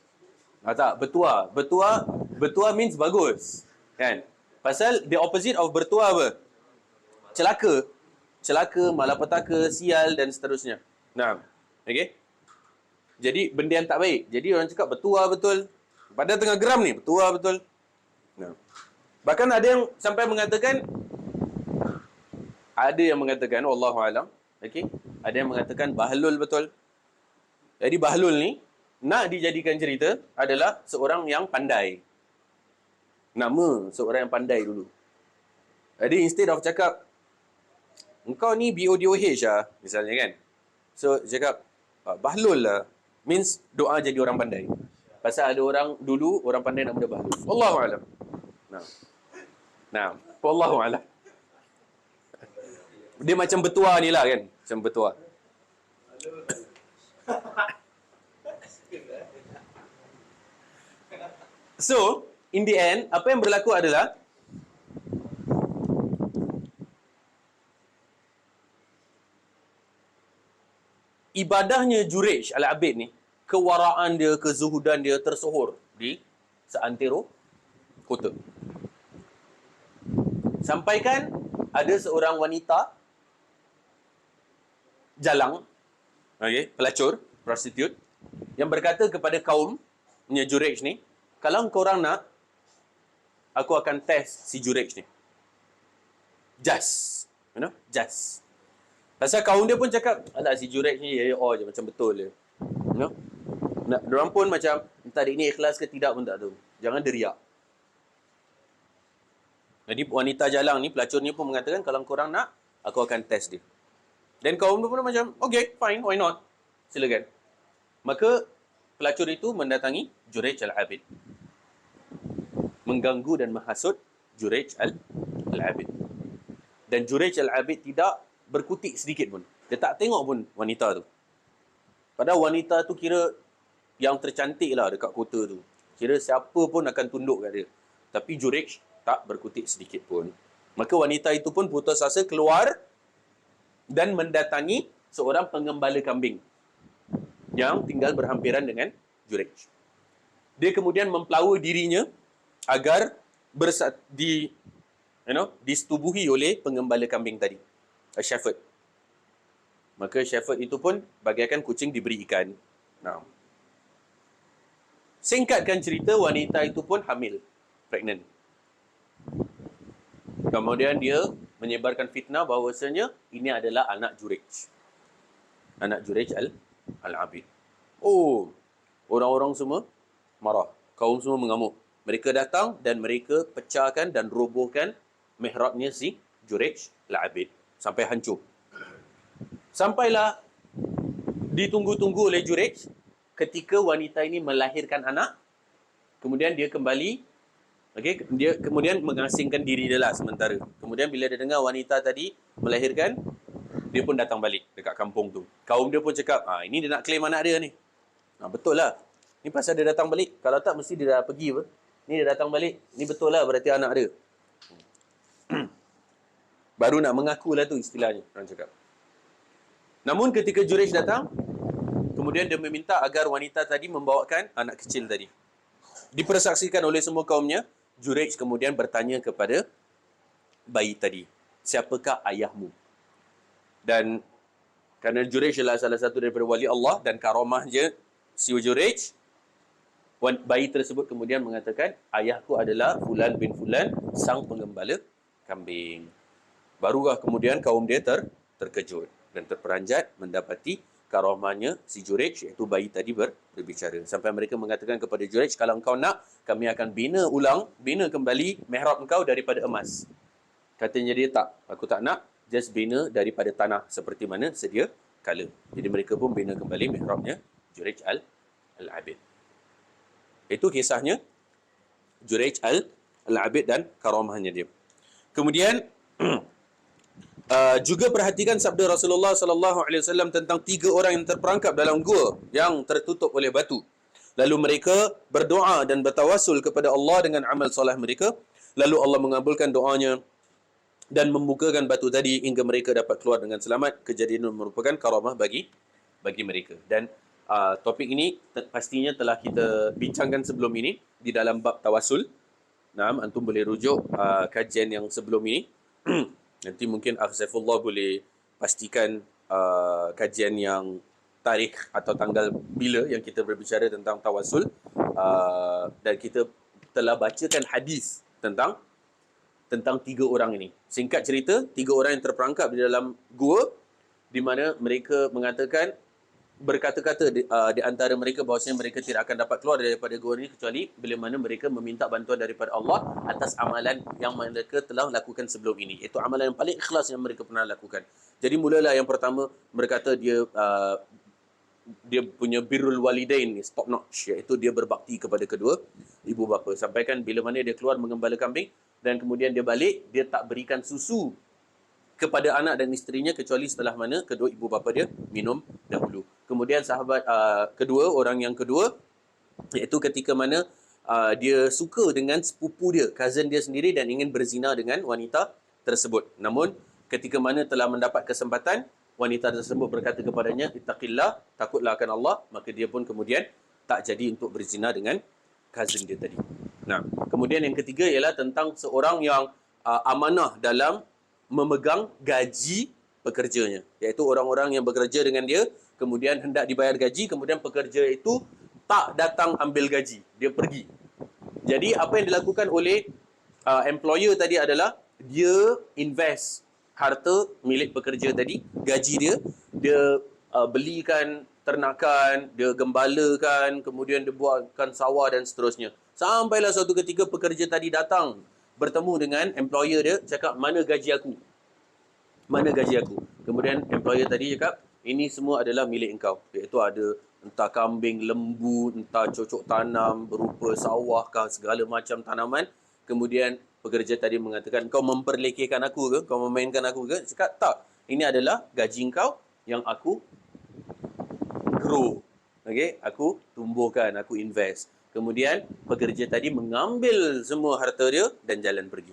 Tak, betua means bagus. Kan? Pasal the opposite of bertua apa? Celaka, malapetaka, sial dan seterusnya. Nah, okey. Jadi benda yang tak baik. Jadi orang cakap betua betul. Padahal tengah geram ni, betua betul. Nah. Bahkan ada yang sampai mengatakan, wallahu alam, okey, ada yang mengatakan bahlul betul. Jadi bahlul ni nak dijadikan cerita adalah seorang yang pandai. Nama seorang yang pandai dulu. Jadi instead of cakap, engkau ni BODOH lah, misalnya kan. So, cakap, Bahlul lah. Means doa jadi orang pandai. Pasal ada orang dulu, orang pandai nak benda Bahlul. Wallahualam. Nah, Wallahualam. Dia macam bertua ni lah kan. Macam bertua. So, in the end, apa yang berlaku adalah ibadahnya Jurej Al-Abid ni, kewaraan dia, kezuhudan dia tersohor di seantero kota. Sampaikan ada seorang wanita jalang, pelacur, prostitute, yang berkata kepada kaumnya Jurej ni, kalau korang nak, aku akan test si Jurej ni. Just. Just. Pasal kaum dia pun cakap, alah si Jurej ni, je macam betul je. Diorang pun macam, entah adik ni ikhlas ke tidak pun tak tahu. Jangan dia riak. Jadi wanita jalang ni, pelacur ni pun mengatakan, kalau korang nak, aku akan test dia. Dan kaum dia pun macam, okay, fine, why not? Silakan. Maka, pelacur itu mendatangi Jurej Al-Abid. Mengganggu dan menghasut Jurej Al-Abid. Dan Jurej Al-Abid tidak berkutik sedikit pun. Dia tak tengok pun wanita tu. Padahal wanita tu kira yang tercantik lah dekat kota tu. Kira siapa pun akan tunduk kat dia. Tapi Jurej tak berkutik sedikit pun. Maka wanita itu pun putus asa keluar dan mendatangi seorang pengembala kambing yang tinggal berhampiran dengan Jurej. Dia kemudian mempelawa dirinya agar disetubuhi oleh pengembala kambing tadi, a shepherd. Maka shepherd itu pun bagaikan kucing diberi ikan. Nah, singkatkan cerita, wanita itu pun hamil, pregnant. Kemudian dia menyebarkan fitnah bahawasanya ini adalah anak Jurej. Anak Jurej Al-Abid. Oh, orang-orang semua marah. Kaum semua mengamuk. Mereka datang dan mereka pecahkan dan robohkan mihrabnya si Jurej Al-Abid sampai hancur. Sampailah ditunggu-tunggu oleh Jurej ketika wanita ini melahirkan anak. Kemudian dia kembali, dia kemudian mengasingkan diri dia lah sementara. Kemudian bila dia dengar wanita tadi melahirkan, dia pun datang balik dekat kampung tu. Kaum dia pun cakap, ini dia nak claim anak dia ni. Betul lah. Ni pasal dia datang balik. Kalau tak mesti dia dah pergi apa. Ni dia datang balik. Ni betul lah berarti anak dia. Baru nak mengaku lah tu istilahnya, orang cakap. Namun ketika Jurej datang, kemudian dia meminta agar wanita tadi membawakan anak kecil tadi. Dipersaksikan oleh semua kaumnya. Jurej kemudian bertanya kepada bayi tadi, siapakah ayahmu? Dan kerana Jurej adalah salah satu daripada wali Allah dan karamahnya si Jurej, bayi tersebut kemudian mengatakan, ayahku adalah Fulan bin Fulan, sang pengembala kambing. Barulah kemudian kaum dia terkejut dan terperanjat mendapati karamahnya si Jurej, iaitu bayi tadi berbicara. Sampai mereka mengatakan kepada Jurej, kalau engkau nak, kami akan bina kembali mihrab engkau daripada emas. Katanya dia, tak, aku tak nak, just bina daripada tanah seperti mana sedia kala. Jadi mereka pun bina kembali mihrabnya Jurej Al-Abid. Itu kisahnya Jurej Al-Abid dan karamahnya dia. Kemudian juga perhatikan sabda Rasulullah sallallahu alaihi wasallam tentang 3 orang yang terperangkap dalam gua yang tertutup oleh batu. Lalu mereka berdoa dan bertawassul kepada Allah dengan amal soleh mereka. Lalu Allah mengabulkan doanya dan membukakan batu tadi hingga mereka dapat keluar dengan selamat. Kejadian merupakan karamah bagi mereka. Dan topik ini pastinya telah kita bincangkan sebelum ini di dalam bab tawasul. Antum boleh rujuk kajian yang sebelum ini. Nanti mungkin Saifullah boleh pastikan kajian yang tarikh atau tanggal bila yang kita berbicara tentang tawasul. Dan kita telah bacakan hadis tentang 3 orang ini. Singkat cerita, 3 orang yang terperangkap di dalam gua, di mana mereka mengatakan berkata-kata di antara mereka bahawasanya mereka tidak akan dapat keluar daripada gua ini kecuali bila mana mereka meminta bantuan daripada Allah atas amalan yang mereka telah lakukan sebelum ini. Itu amalan yang paling ikhlas yang mereka pernah lakukan. Jadi mulalah yang pertama berkata dia punya birrul walidain ni top notch, iaitu dia berbakti kepada kedua ibu bapa. Sampaikan bila mana dia keluar mengembala kambing dan kemudian dia balik, dia tak berikan susu kepada anak dan isterinya kecuali setelah mana kedua ibu bapa dia minum dahulu. Kemudian sahabat orang yang kedua iaitu ketika mana dia suka dengan sepupu dia, cousin dia sendiri dan ingin berzina dengan wanita tersebut. Namun ketika mana telah mendapat kesempatan, wanita tersebut berkata kepadanya, ittaqillah, takutlah akan Allah, maka dia pun kemudian tak jadi untuk berzina dengan cousin dia tadi. Nah, kemudian yang ketiga ialah tentang seorang yang amanah dalam memegang gaji pekerjanya, iaitu orang-orang yang bekerja dengan dia, kemudian hendak dibayar gaji, kemudian pekerja itu tak datang ambil gaji, dia pergi. Jadi apa yang dilakukan oleh employer tadi adalah dia invest harta milik pekerja tadi, gaji dia belikan ternakan, dia gembalakan, kemudian dia buatkan sawah dan seterusnya. Sampailah suatu ketika pekerja tadi datang bertemu dengan employer dia, cakap, mana gaji aku? Mana gaji aku? Kemudian employer tadi cakap, ini semua adalah milik engkau. Iaitu ada entah kambing, lembu, entah cocok tanam, berupa sawah kah, segala macam tanaman. Kemudian pekerja tadi mengatakan, kau memperlekehkan aku ke? Kau memainkan aku ke? Cakap, tak. Ini adalah gaji engkau yang aku grow. Okay? Aku tumbuhkan, aku invest. Kemudian pekerja tadi mengambil semua harta dia dan jalan pergi.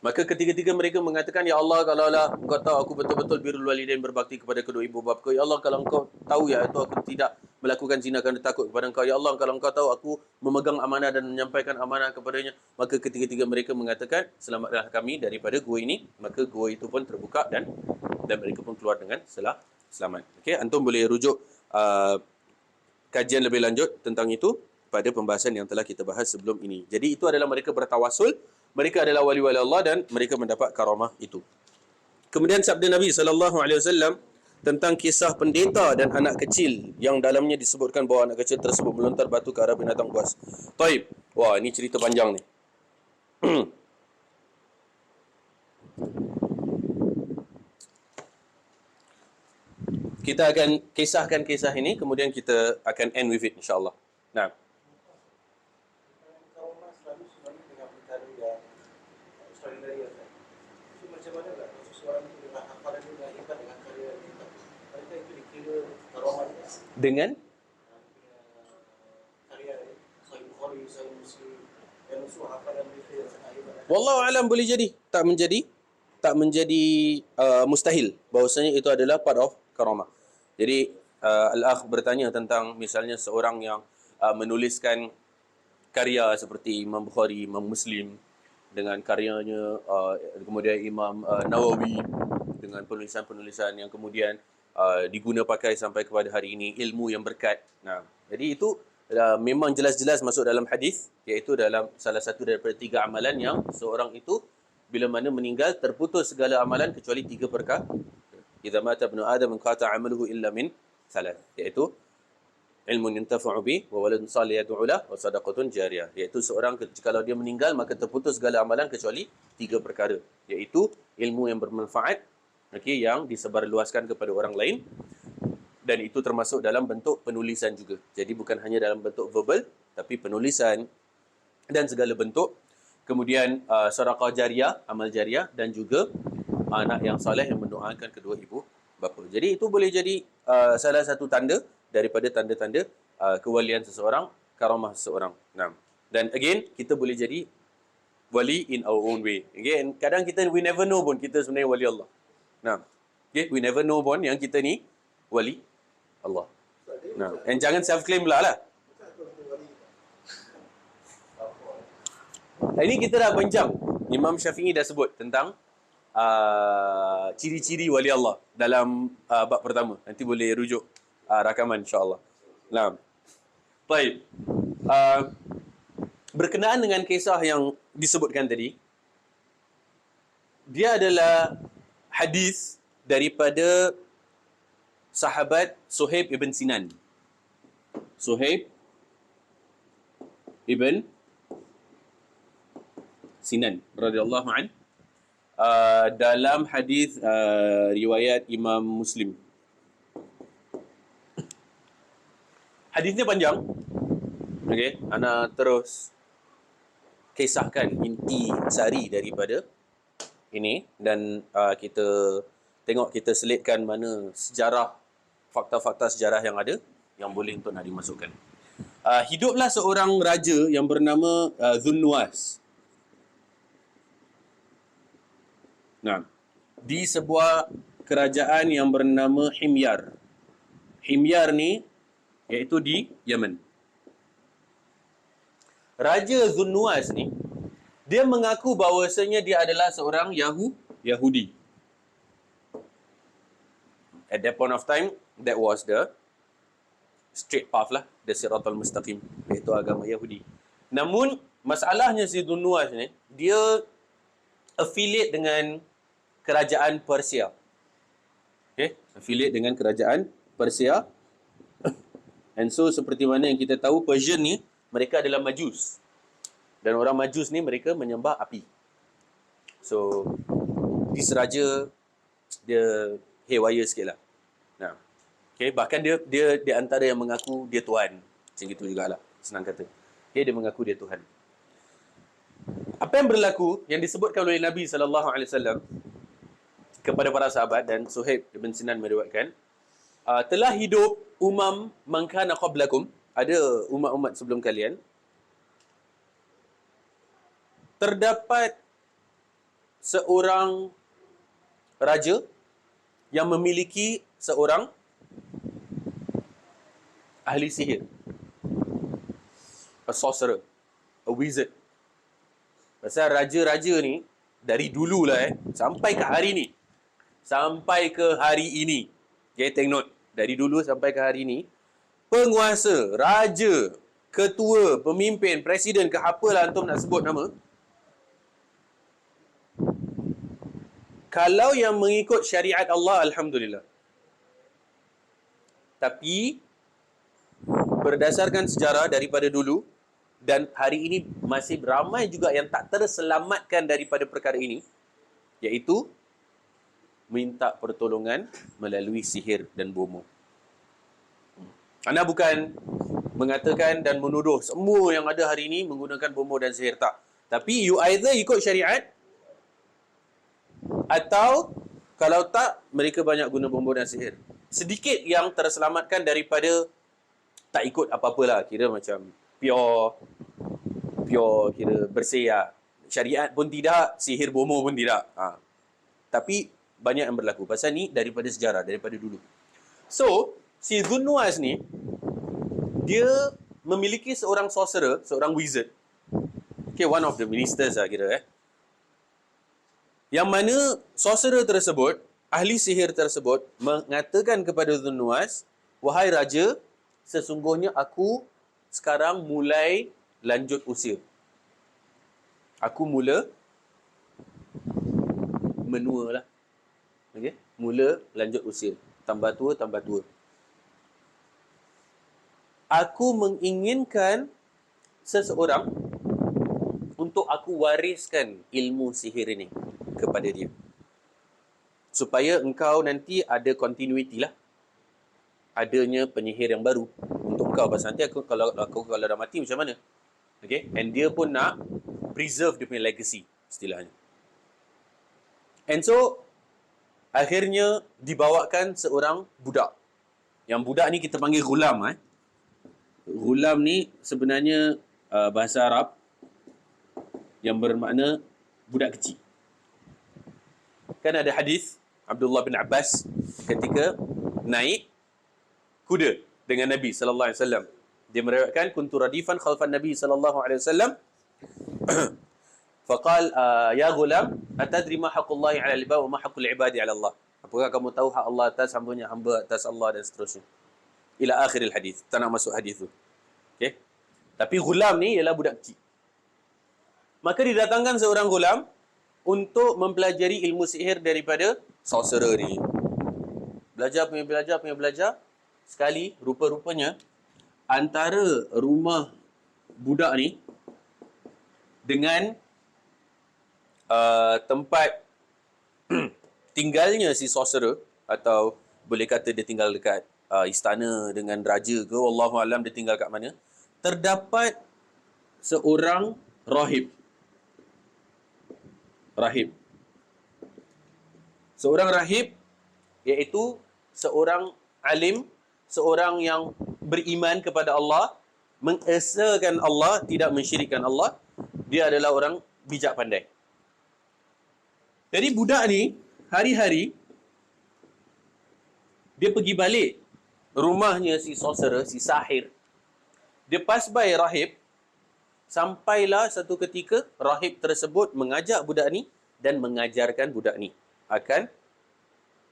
Maka ketiga-tiga mereka mengatakan, ya Allah, kalaulah engkau tahu aku betul-betul birrul walidain, berbakti kepada kedua ibu bapa. Ya Allah, kalau engkau tahu ya itu aku tidak melakukan zina kerana takut kepada engkau. Ya Allah, kalau engkau tahu aku memegang amanah dan menyampaikan amanah kepadanya. Maka ketiga-tiga mereka mengatakan, selamatlah kami daripada gua ini. Maka gua itu pun terbuka dan mereka pun keluar dengan selamat. Okey, antum boleh rujuk kajian lebih lanjut tentang itu pada pembahasan yang telah kita bahas sebelum ini. Jadi itu adalah mereka bertawasul, mereka adalah wali-wali Allah dan mereka mendapat karamah itu. Kemudian sabda Nabi SAW tentang kisah pendeta dan anak kecil yang dalamnya disebutkan bahawa anak kecil tersebut melontar batu ke arah binatang buas. Taib. Wah, ini cerita panjang ni. Kita akan kisahkan kisah ini, kemudian kita akan end with it insyaAllah. Nah. Dengan wallahu alam, boleh jadi, tak menjadi mustahil bahawasanya itu adalah part of karamah. Jadi al-akh bertanya tentang misalnya seorang yang menuliskan karya seperti Imam Bukhari, Imam Muslim dengan karyanya, kemudian Imam Nawawi dengan penulisan-penulisan yang kemudian diguna pakai sampai kepada hari ini, ilmu yang berkat. Nah, jadi itu memang jelas-jelas masuk dalam hadis, iaitu dalam salah satu daripada 3 amalan yang seorang itu bila mana meninggal terputus segala amalan kecuali 3 perkara. Idza mata ibnu Adam inqata 'amaluhu illa min 3, iaitu ilmun yuntafa'u bi wa waladun salih yad'u lahu wa sadaqatun jariyah, iaitu seorang kalau dia meninggal maka terputus segala amalan kecuali 3 perkara, iaitu ilmu yang bermanfaat, okey, yang disebarluaskan kepada orang lain, dan itu termasuk dalam bentuk penulisan juga. Jadi bukan hanya dalam bentuk verbal, tapi penulisan dan segala bentuk. Kemudian sedekah jariah, amal jariah, dan juga anak yang soleh yang mendoakan kedua ibu bapa. Jadi itu boleh jadi salah satu tanda daripada tanda-tanda kewalian seseorang, karamah seseorang. Nah, dan again kita boleh jadi wali in our own way. Again, kadang kita we never know pun kita sebenarnya wali Allah. Nah, okay, we never know pun yang kita ni wali Allah. Nah, and jangan self claim pula lah. Ini kita dah bincang. Imam Syafi'i dah sebut tentang ciri-ciri wali Allah dalam bab pertama. Nanti boleh rujuk rakaman insya-Allah. Nah. Baik. Berkenaan dengan kisah yang disebutkan tadi, dia adalah hadis daripada sahabat Suhaib ibn Sinan. Suhaib ibn Sinan radhiyallahu an, dalam hadis riwayat Imam Muslim. Hadisnya panjang. Okey, ana terus kisahkan inti sari daripada ini, dan kita tengok, kita selitkan mana sejarah, fakta-fakta sejarah yang ada yang boleh untuk nak dimasukkan. Hiduplah seorang raja yang bernama Dhunnuwas. Nah, di sebuah kerajaan yang bernama Himyar. Himyar ni iaitu di Yaman. Raja Dhunnuwas ni, dia mengaku bahawasanya dia adalah seorang Yahudi. At that point of time, that was the straight path lah, the Siratal Mustaqim, iaitu agama Yahudi. Namun, masalahnya si Dhunnuwas ni, dia affiliate dengan kerajaan Persia. Okay? Affiliate dengan kerajaan Persia. And so, seperti mana yang kita tahu, Persian ni, mereka adalah Majus. Dan orang Majus ni, mereka menyembah api. So, this raja, dia haywire sikit lah. Nah. Okay? Bahkan dia di antara yang mengaku dia Tuhan. Macam itu jugalah, senang kata. Okay? Dia mengaku dia Tuhan. Apa yang berlaku, yang disebutkan oleh Nabi SAW kepada para sahabat, dan Suhaib ibn Sinan meriwayatkan, telah hidup man kana qablakum, ada umat-umat sebelum kalian, terdapat seorang raja yang memiliki seorang ahli sihir, a sorcerer, a wizard. Pasal raja-raja ni dari dululah sampai ke hari ni, sampai ke hari ini. Okay, take note. Dari dulu sampai ke hari ini, penguasa, raja, ketua, pemimpin, presiden ke apalah antum nak sebut nama, kalau yang mengikut syariat Allah, alhamdulillah. Tapi berdasarkan sejarah daripada dulu dan hari ini, masih ramai juga yang tak terselamatkan daripada perkara ini, iaitu minta pertolongan melalui sihir dan bomoh. Ana bukan mengatakan dan menuduh semua yang ada hari ini menggunakan bomoh dan sihir, tak. Tapi you either ikut syariat, atau kalau tak, mereka banyak guna bomoh dan sihir. Sedikit yang terselamatkan daripada tak ikut apa-apalah, kira macam pure kira bersih lah. Syariat pun tidak, sihir bomoh pun tidak. Tapi banyak yang berlaku. Pasal ni daripada sejarah, daripada dulu. So, si Dhunnuwas ni, dia memiliki seorang sorcerer, seorang wizard. Okay, one of the ministers lah kira. Yang mana sorcerer tersebut, ahli sihir tersebut, mengatakan kepada Dhunnuwas, wahai raja, sesungguhnya aku sekarang mulai lanjut usia. Aku mula menua lah. Okay? Mula lanjut usia. Tambah tua. Aku menginginkan seseorang untuk aku wariskan ilmu sihir ini kepada dia. Supaya engkau nanti ada continuity lah. Adanya penyihir yang baru untuk engkau. Pasal nanti aku kalau dah mati macam mana? Okay? And dia pun nak preserve dia punya legacy, istilahnya. And so, akhirnya dibawakan seorang budak. Yang budak ni kita panggil ghulam. Ghulam ni sebenarnya bahasa Arab yang bermakna budak kecil. Kan ada hadis Abdullah bin Abbas ketika naik kuda dengan Nabi sallallahu alaihi wasallam. Dia meriwayatkan kuntu radifan khalfan Nabi sallallahu alaihi wasallam. Faqal ya ghulam atadri ma haqqullahi 'ala al-ibad wa ma haqqul 'ibadi 'ala Allah. Apakah kamu tahu hak Allah atas hamba-Nya, hamba atas Allah, dan seterusnya. Ila akhiril hadis. Tak nak masuk hadis tu. Okey. Tapi ghulam ni ialah budak kecil. Maka didatangkan seorang ghulam untuk mempelajari ilmu sihir daripada sorcerer ni. belajar. Sekali, rupa-rupanya, antara rumah budak ni dengan tempat tinggalnya si sorcerer, atau boleh kata dia tinggal dekat istana dengan raja ke, wallahualam dia tinggal kat mana, terdapat seorang rahib. Seorang rahib iaitu seorang alim, seorang yang beriman kepada Allah, mengesakan Allah, tidak mensyirikkan Allah. Dia adalah orang bijak pandai. Jadi budak ni hari-hari dia pergi balik rumahnya si sorcerer, si sahir. Dia pass by rahib. Sampailah satu ketika rahib tersebut mengajak budak ni dan mengajarkan budak ni akan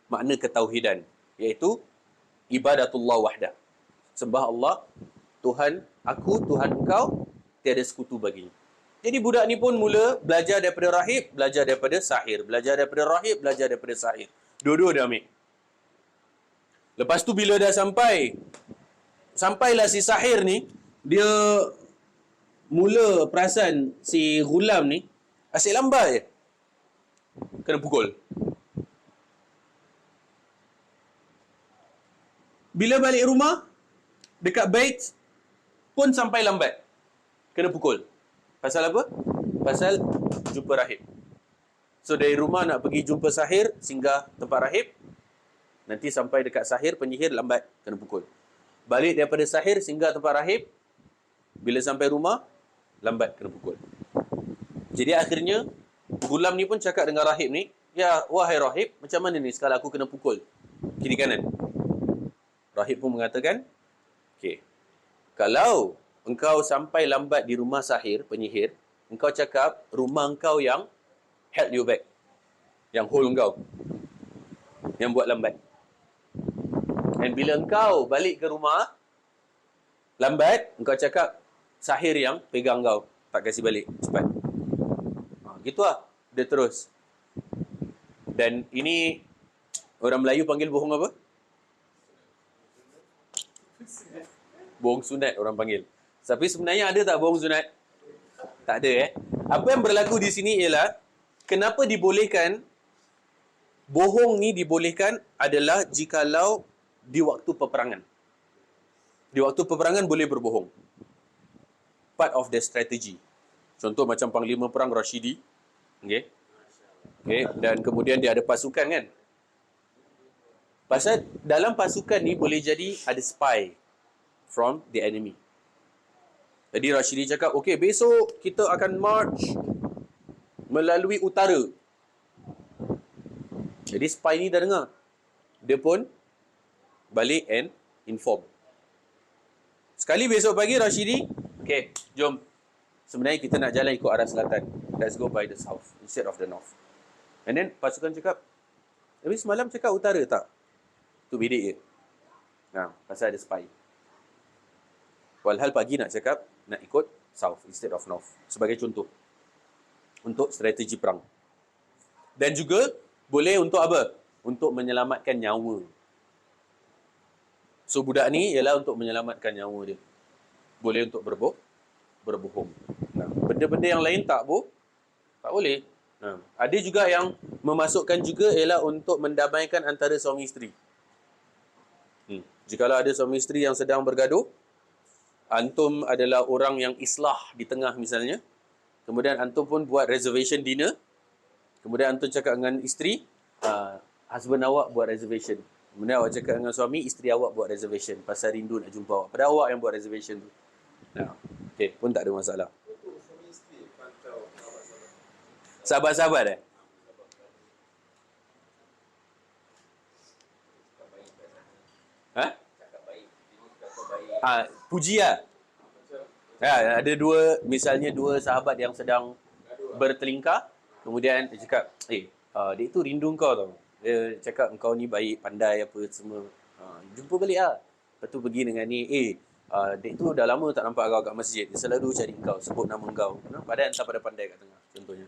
makna ketauhidan, iaitu ibadatullah wahdah. Sembah Allah, Tuhan aku, Tuhan engkau, tiada sekutu baginya. Jadi budak ni pun mula belajar daripada rahib, belajar daripada sahir, belajar daripada rahib, belajar daripada sahir. Dua-dua dia ambil. Lepas tu bila dah sampailah si sahir ni, dia mula perasan si ghulam ni asyik lambat je, kena pukul. Bila balik rumah, dekat bait pun sampai lambat, kena pukul. Pasal apa? Pasal jumpa rahib. So dari rumah nak pergi jumpa sahir, singgah tempat rahib. Nanti sampai dekat sahir, penyihir, lambat, kena pukul. Balik daripada sahir, singgah tempat rahib. Bila sampai rumah, lambat, kena pukul. Jadi akhirnya gulam ni pun cakap dengan rahib ni, ya wahai rahib, macam mana ni sekarang aku kena pukul kiri kanan? Rahib pun mengatakan, okey, kalau engkau sampai lambat di rumah sahir, penyihir, engkau cakap rumah engkau yang held you back, yang hold engkau, yang buat lambat. Dan bila engkau balik ke rumah lambat, engkau cakap sahir yang pegang kau, tak kasih balik cepat. Gitulah dia terus. Dan ini orang Melayu panggil bohong apa? Bohong sunat orang panggil. Tapi sebenarnya ada tak bohong sunat? Tak ada. Apa yang berlaku di sini ialah, kenapa dibolehkan bohong ni dibolehkan adalah jikalau di waktu peperangan. Di waktu peperangan boleh berbohong. Part of the strategy. Contoh macam Panglima Perang Rashidi. Okay. Dan kemudian dia ada pasukan kan. Pasal dalam pasukan ni boleh jadi ada spy from the enemy. Jadi Rashidi cakap, okey, besok kita akan march melalui utara. Jadi spy ni dah dengar. Dia pun balik and inform. Sekali besok pagi Rashidi, okey, jom. Sebenarnya kita nak jalan ikut arah selatan. Let's go by the south instead of the north. And then pasukan cakap, tapi semalam cakap utara tak? Tu bidik je. Nah, pasal ada spy. Walhal pagi nak cakap, nak ikut south instead of north. Sebagai contoh. Untuk strategi perang. Dan juga, boleh untuk apa? Untuk menyelamatkan nyawa. So, budak ni ialah untuk menyelamatkan nyawa dia. Boleh untuk berbohong. Nah, benda-benda yang lain tak boleh. Nah, ada juga yang memasukkan juga ialah untuk mendamaikan antara suami isteri. Jikalau ada suami isteri yang sedang bergaduh, antum adalah orang yang islah di tengah misalnya, kemudian antum pun buat reservation dinner, kemudian antum cakap dengan isteri, husband awak buat reservation. Kemudian awak cakap dengan suami, isteri awak buat reservation pasal rindu nak jumpa awak. Pada awak yang buat reservation tu. Nah, okey, pun tak ada masalah. Sahabat-sahabat puji lah. Ada misalnya dua sahabat yang sedang bertelingkar, kemudian dia cakap, dia tu rindu kau tau. Dia cakap kau ni baik, pandai apa semua. Jumpa balik lah. Lepas tu pergi dengan ni, dek tu dah lama tak nampak kau kat masjid. Dia selalu cari kau, sebut nama kau. Padahal entah pada pandai kat tengah, contohnya.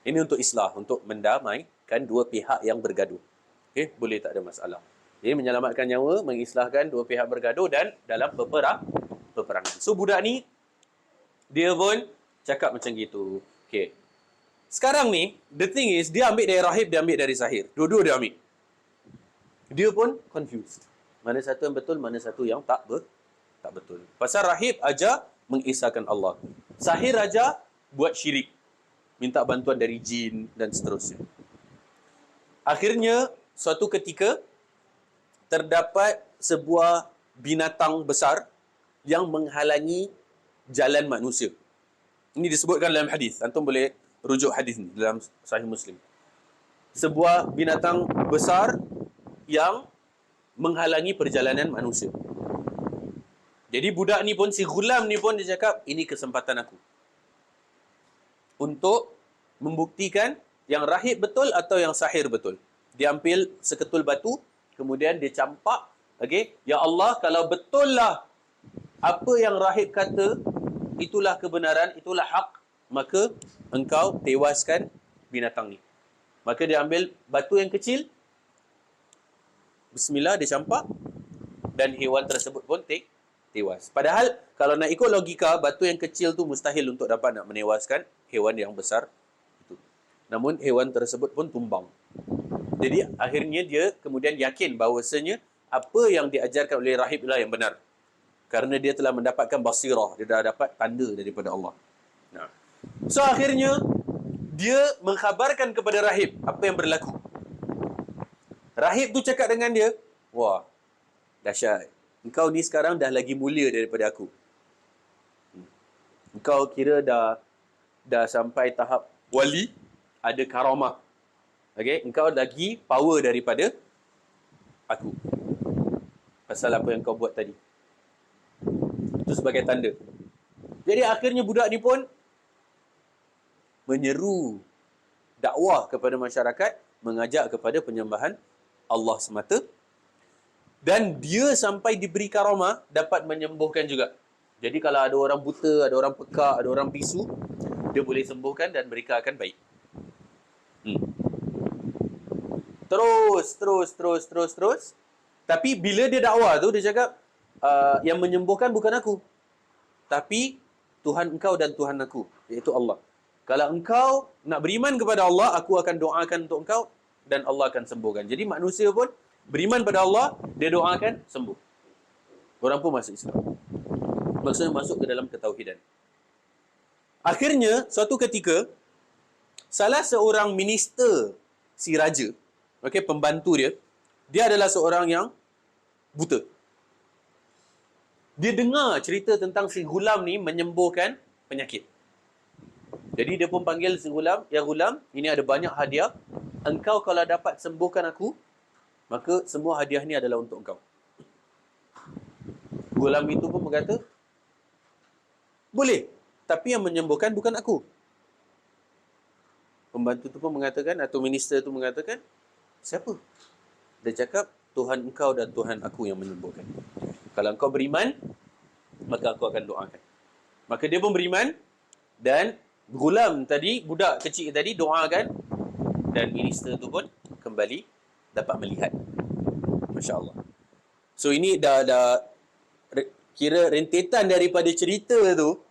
Ini untuk islah, untuk mendamaikan dua pihak yang bergaduh. Okay, boleh, tak ada masalah. Jadi menyelamatkan nyawa, mengislahkan dua pihak bergaduh dan dalam peperangan. So budak ni, dia pun cakap macam gitu. Okay. Sekarang ni, the thing is, dia ambil dari rahib, dia ambil dari sahir. Dua-dua dia ambil. Dia pun confused. Mana satu yang betul, mana satu yang tak betul. Pasal rahib ajar mengisahkan Allah. Sahir ajar buat syirik. Minta bantuan dari jin dan seterusnya. Akhirnya, suatu ketika, terdapat sebuah binatang besar yang menghalangi jalan manusia. Ini disebutkan dalam hadis. Antum boleh rujuk hadis ni dalam Sahih Muslim. Sebuah binatang besar yang menghalangi perjalanan manusia. Jadi budak ni pun, si gulam ni pun dia cakap, ini kesempatan aku untuk membuktikan yang rahib betul atau yang sahir betul. Dia ambil seketul batu, kemudian dia campak, okay? Ya Allah, kalau betul lah apa yang rahib kata, itulah kebenaran, itulah hak, maka engkau tewaskan binatang ni. Maka dia ambil batu yang kecil, bismillah, dia campak, dan hewan tersebut pun tewas. Padahal, kalau nak ikut logika, batu yang kecil tu mustahil untuk dapat nak menewaskan hewan yang besar itu. Namun, hewan tersebut pun tumbang. Jadi, akhirnya dia kemudian yakin bahawasanya apa yang diajarkan oleh rahib lah yang benar. Kerana dia telah mendapatkan basirah, dia dah dapat tanda daripada Allah. Nah. So, akhirnya, dia mengkhabarkan kepada rahib apa yang berlaku. Rahib tu cakap dengan dia, wah, dahsyat. Engkau ni sekarang dah lagi mulia daripada aku. Engkau kira dah sampai tahap wali, ada karamah. Okay? Engkau lagi power daripada aku. Pasal apa yang kau buat tadi. Itu sebagai tanda. Jadi akhirnya budak ni pun menyeru dakwah kepada masyarakat, mengajak kepada penyembahan Allah semata. Dan dia sampai diberi karamah, dapat menyembuhkan juga. Jadi kalau ada orang buta, ada orang pekak, ada orang bisu, dia boleh sembuhkan dan mereka akan baik. Terus. Tapi bila dia dakwah tu, dia cakap, yang menyembuhkan bukan aku, tapi Tuhan engkau dan Tuhan aku, iaitu Allah. Kalau engkau nak beriman kepada Allah, aku akan doakan untuk engkau dan Allah akan sembuhkan. Jadi manusia pun beriman pada Allah, dia doakan, sembuh. Orang pun masuk Islam. Maksudnya masuk ke dalam ketauhidan. Akhirnya, suatu ketika, salah seorang minister si raja, okay, pembantu dia adalah seorang yang buta. Dia dengar cerita tentang si gulam ni menyembuhkan penyakit. Jadi dia pun panggil si gulam, ya gulam, ini ada banyak hadiah. Engkau kalau dapat sembuhkan aku, maka semua hadiah ni adalah untuk engkau. Gulam itu pun berkata, boleh, tapi yang menyembuhkan bukan aku. Pembantu tu pun mengatakan, atau minister tu mengatakan, siapa? Dia cakap, Tuhan engkau dan Tuhan aku yang menyembuhkan. Kalau engkau beriman, maka aku akan doakan. Maka dia pun beriman, dan gulam tadi, budak kecil tadi doakan, dan minister tu pun kembali dapat melihat. Masya Allah. So ini dah kira rentetan daripada cerita tu,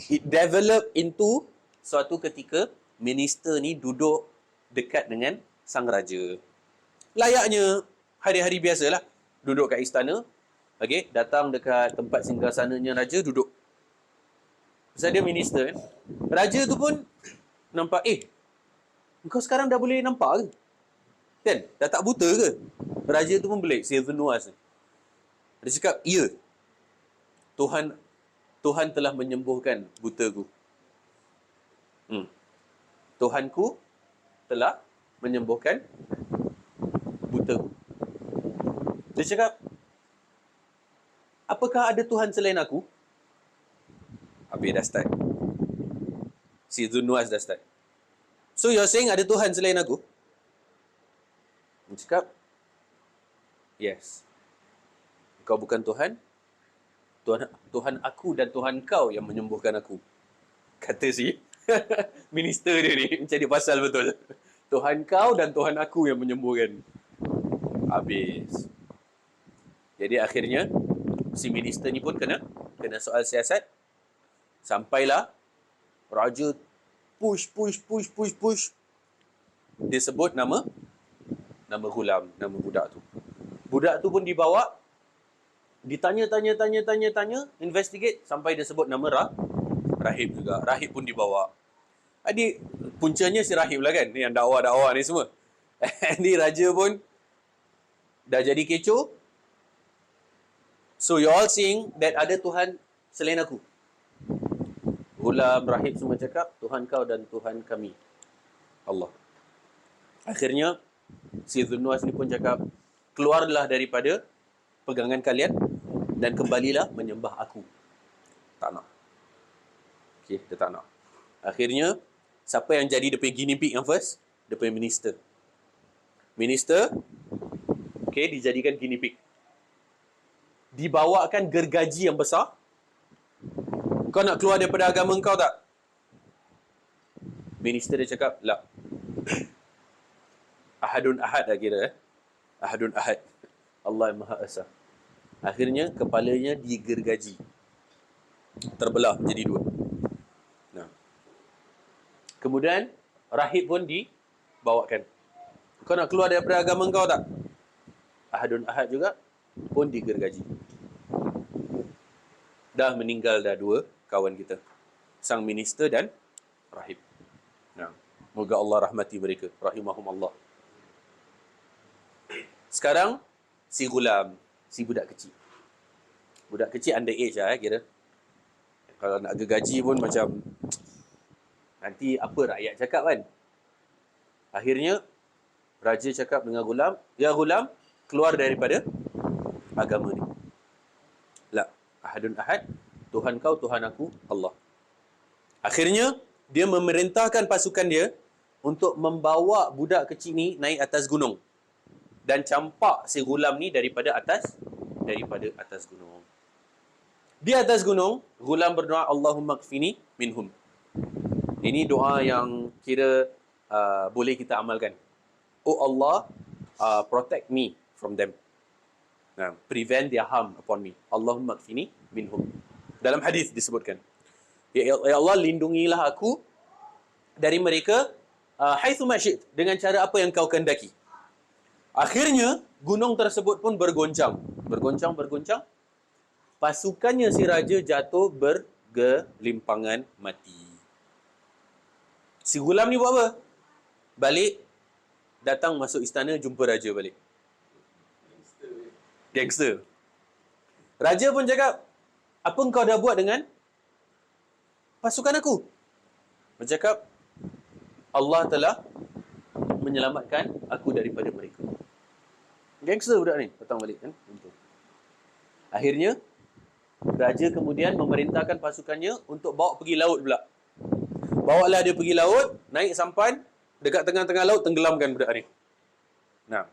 it develop into suatu ketika minister ni duduk dekat dengan sang raja. Layaknya hari-hari biasalah, duduk kat istana, okay, datang dekat tempat singgasananya raja, duduk. Pasal dia minister kan. Raja tu pun nampak, engkau sekarang dah boleh nampak ke? Kan? Dah tak buta ke? Raja tu pun belik, Silver Nuas. Dia cakap, ya. Tuhan telah menyembuhkan butaku. Tuhanku telah menyembuhkan butaku. Dia cakap, apakah ada Tuhan selain aku? Habis dah start. Si Zunuas dah start. So you're saying ada Tuhan selain aku? Dia cakap, yes. Kau bukan Tuhan. Tuhan aku dan Tuhan kau yang menyembuhkan aku. Kata si minister dia ni, mencari pasal betul. Tuhan kau dan Tuhan aku yang menyembuhkan. Habis. Jadi akhirnya si minister ni pun kena soal siasat. Sampailah raja push. Dia sebut nama Ghulam, nama budak tu. Budak tu pun dibawa, ditanya, investigate sampai dia sebut nama Rahib juga. Rahib pun dibawa. Adik, puncanya si Rahib lah kan, ni yang dakwah ni semua. Ni raja pun dah jadi kecoh. So you all seeing that ada Tuhan selain aku. Ghulam, Rahib semua cakap, Tuhan kau dan Tuhan kami, Allah. Akhirnya si Dhunwas ni pun cakap, keluarlah daripada pegangan kalian dan kembalilah menyembah aku. Tak nak. Okay, dia tak nak. Akhirnya, siapa yang jadi dia punya guinea pig yang first? Dia punya minister. Minister, okay, dijadikan guinea pig. Dibawakan gergaji yang besar. Kau nak keluar daripada agama kau tak? Minister dia cakap, la. Ahadun ahad lah kira. Ahadun ahad. Allah yang Maha Esa. Akhirnya, kepalanya digergaji. Terbelah menjadi dua. Nah. Kemudian, rahib pun dibawakan. Kau nak keluar daripada agama kau tak? Ahadun ahad juga pun digergaji. Dah meninggal dah dua kawan kita. Sang minister dan rahib. Nah. Moga Allah rahmati mereka. Rahimahumullah. Sekarang, si Ghulam, si budak kecil. Budak kecil underage lah kira. Kalau nak gergaji pun macam, nanti apa rakyat cakap kan? Akhirnya, raja cakap dengan Ghulam, ya Ghulam, keluar daripada agama ni. La, ahadun ahad, Tuhan kau, Tuhan aku, Allah. Akhirnya, dia memerintahkan pasukan dia untuk membawa budak kecil ni naik atas gunung. Dan campak si Ghulam ni daripada atas gunung. Di atas gunung, Ghulam berdoa, Allahumma kfini minhum. Ini doa yang kira boleh kita amalkan. Oh Allah, protect me from them. Prevent their harm upon me. Allahumma kfini minhum. Dalam hadis disebutkan, ya Allah, lindungilah aku dari mereka haitsu ma syi'ta, dengan cara apa yang kau kehendaki. Akhirnya, gunung tersebut pun bergoncang. Bergoncang. Pasukannya si raja jatuh bergelimpangan mati. Si Ghulam ni buat apa? Balik, datang masuk istana, jumpa raja balik. Gangster. Raja pun cakap, apa engkau dah buat dengan pasukan aku? Dia cakap, Allah telah menyelamatkan aku daripada mereka. Gangster budak ni datang balik kan. Akhirnya raja kemudian memerintahkan pasukannya untuk bawa pergi laut pula. Bawalah dia pergi laut, naik sampan, dekat tengah-tengah laut tenggelamkan budak ni. Nah.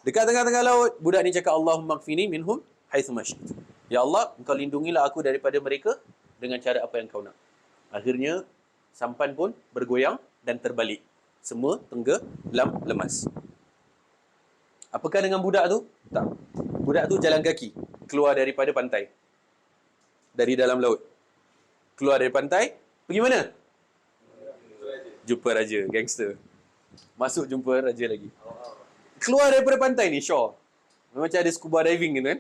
Dekat tengah-tengah laut, budak ni cakap, Allahumma kfini minhum haitsu ma syi'ta. Ya Allah, engkau lindungilah aku daripada mereka dengan cara apa yang kau nak. Akhirnya sampan pun bergoyang dan terbalik. Semua tenggelam lemas. Apakah dengan budak tu? Tak. Budak tu jalan kaki. Keluar daripada pantai. Dari dalam laut. Keluar dari pantai. Pergi mana? Jumpa raja. Gangster. Masuk jumpa raja lagi. Keluar daripada pantai ni, shore. Macam ada scuba diving gitu kan.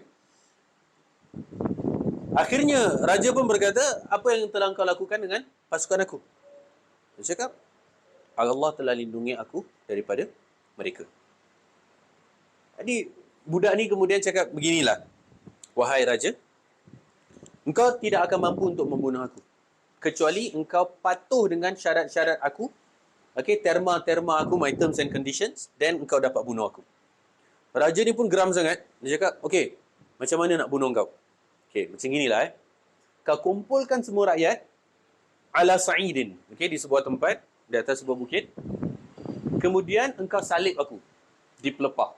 Akhirnya, raja pun berkata, apa yang telah kau lakukan dengan pasukan aku? Dia cakap, Allah telah lindungi aku daripada mereka. Jadi, budak ni kemudian cakap, beginilah. Wahai raja, engkau tidak akan mampu untuk membunuh aku. Kecuali engkau patuh dengan syarat-syarat aku. Okay, terma aku, my terms and conditions. Then engkau dapat bunuh aku. Raja ni pun geram sangat. Dia cakap, okay, macam mana nak bunuh engkau? Okay, macam inilah Kau kumpulkan semua rakyat ala sa'idin. Okay, di sebuah tempat, di atas sebuah bukit. Kemudian engkau salib aku di pelepah.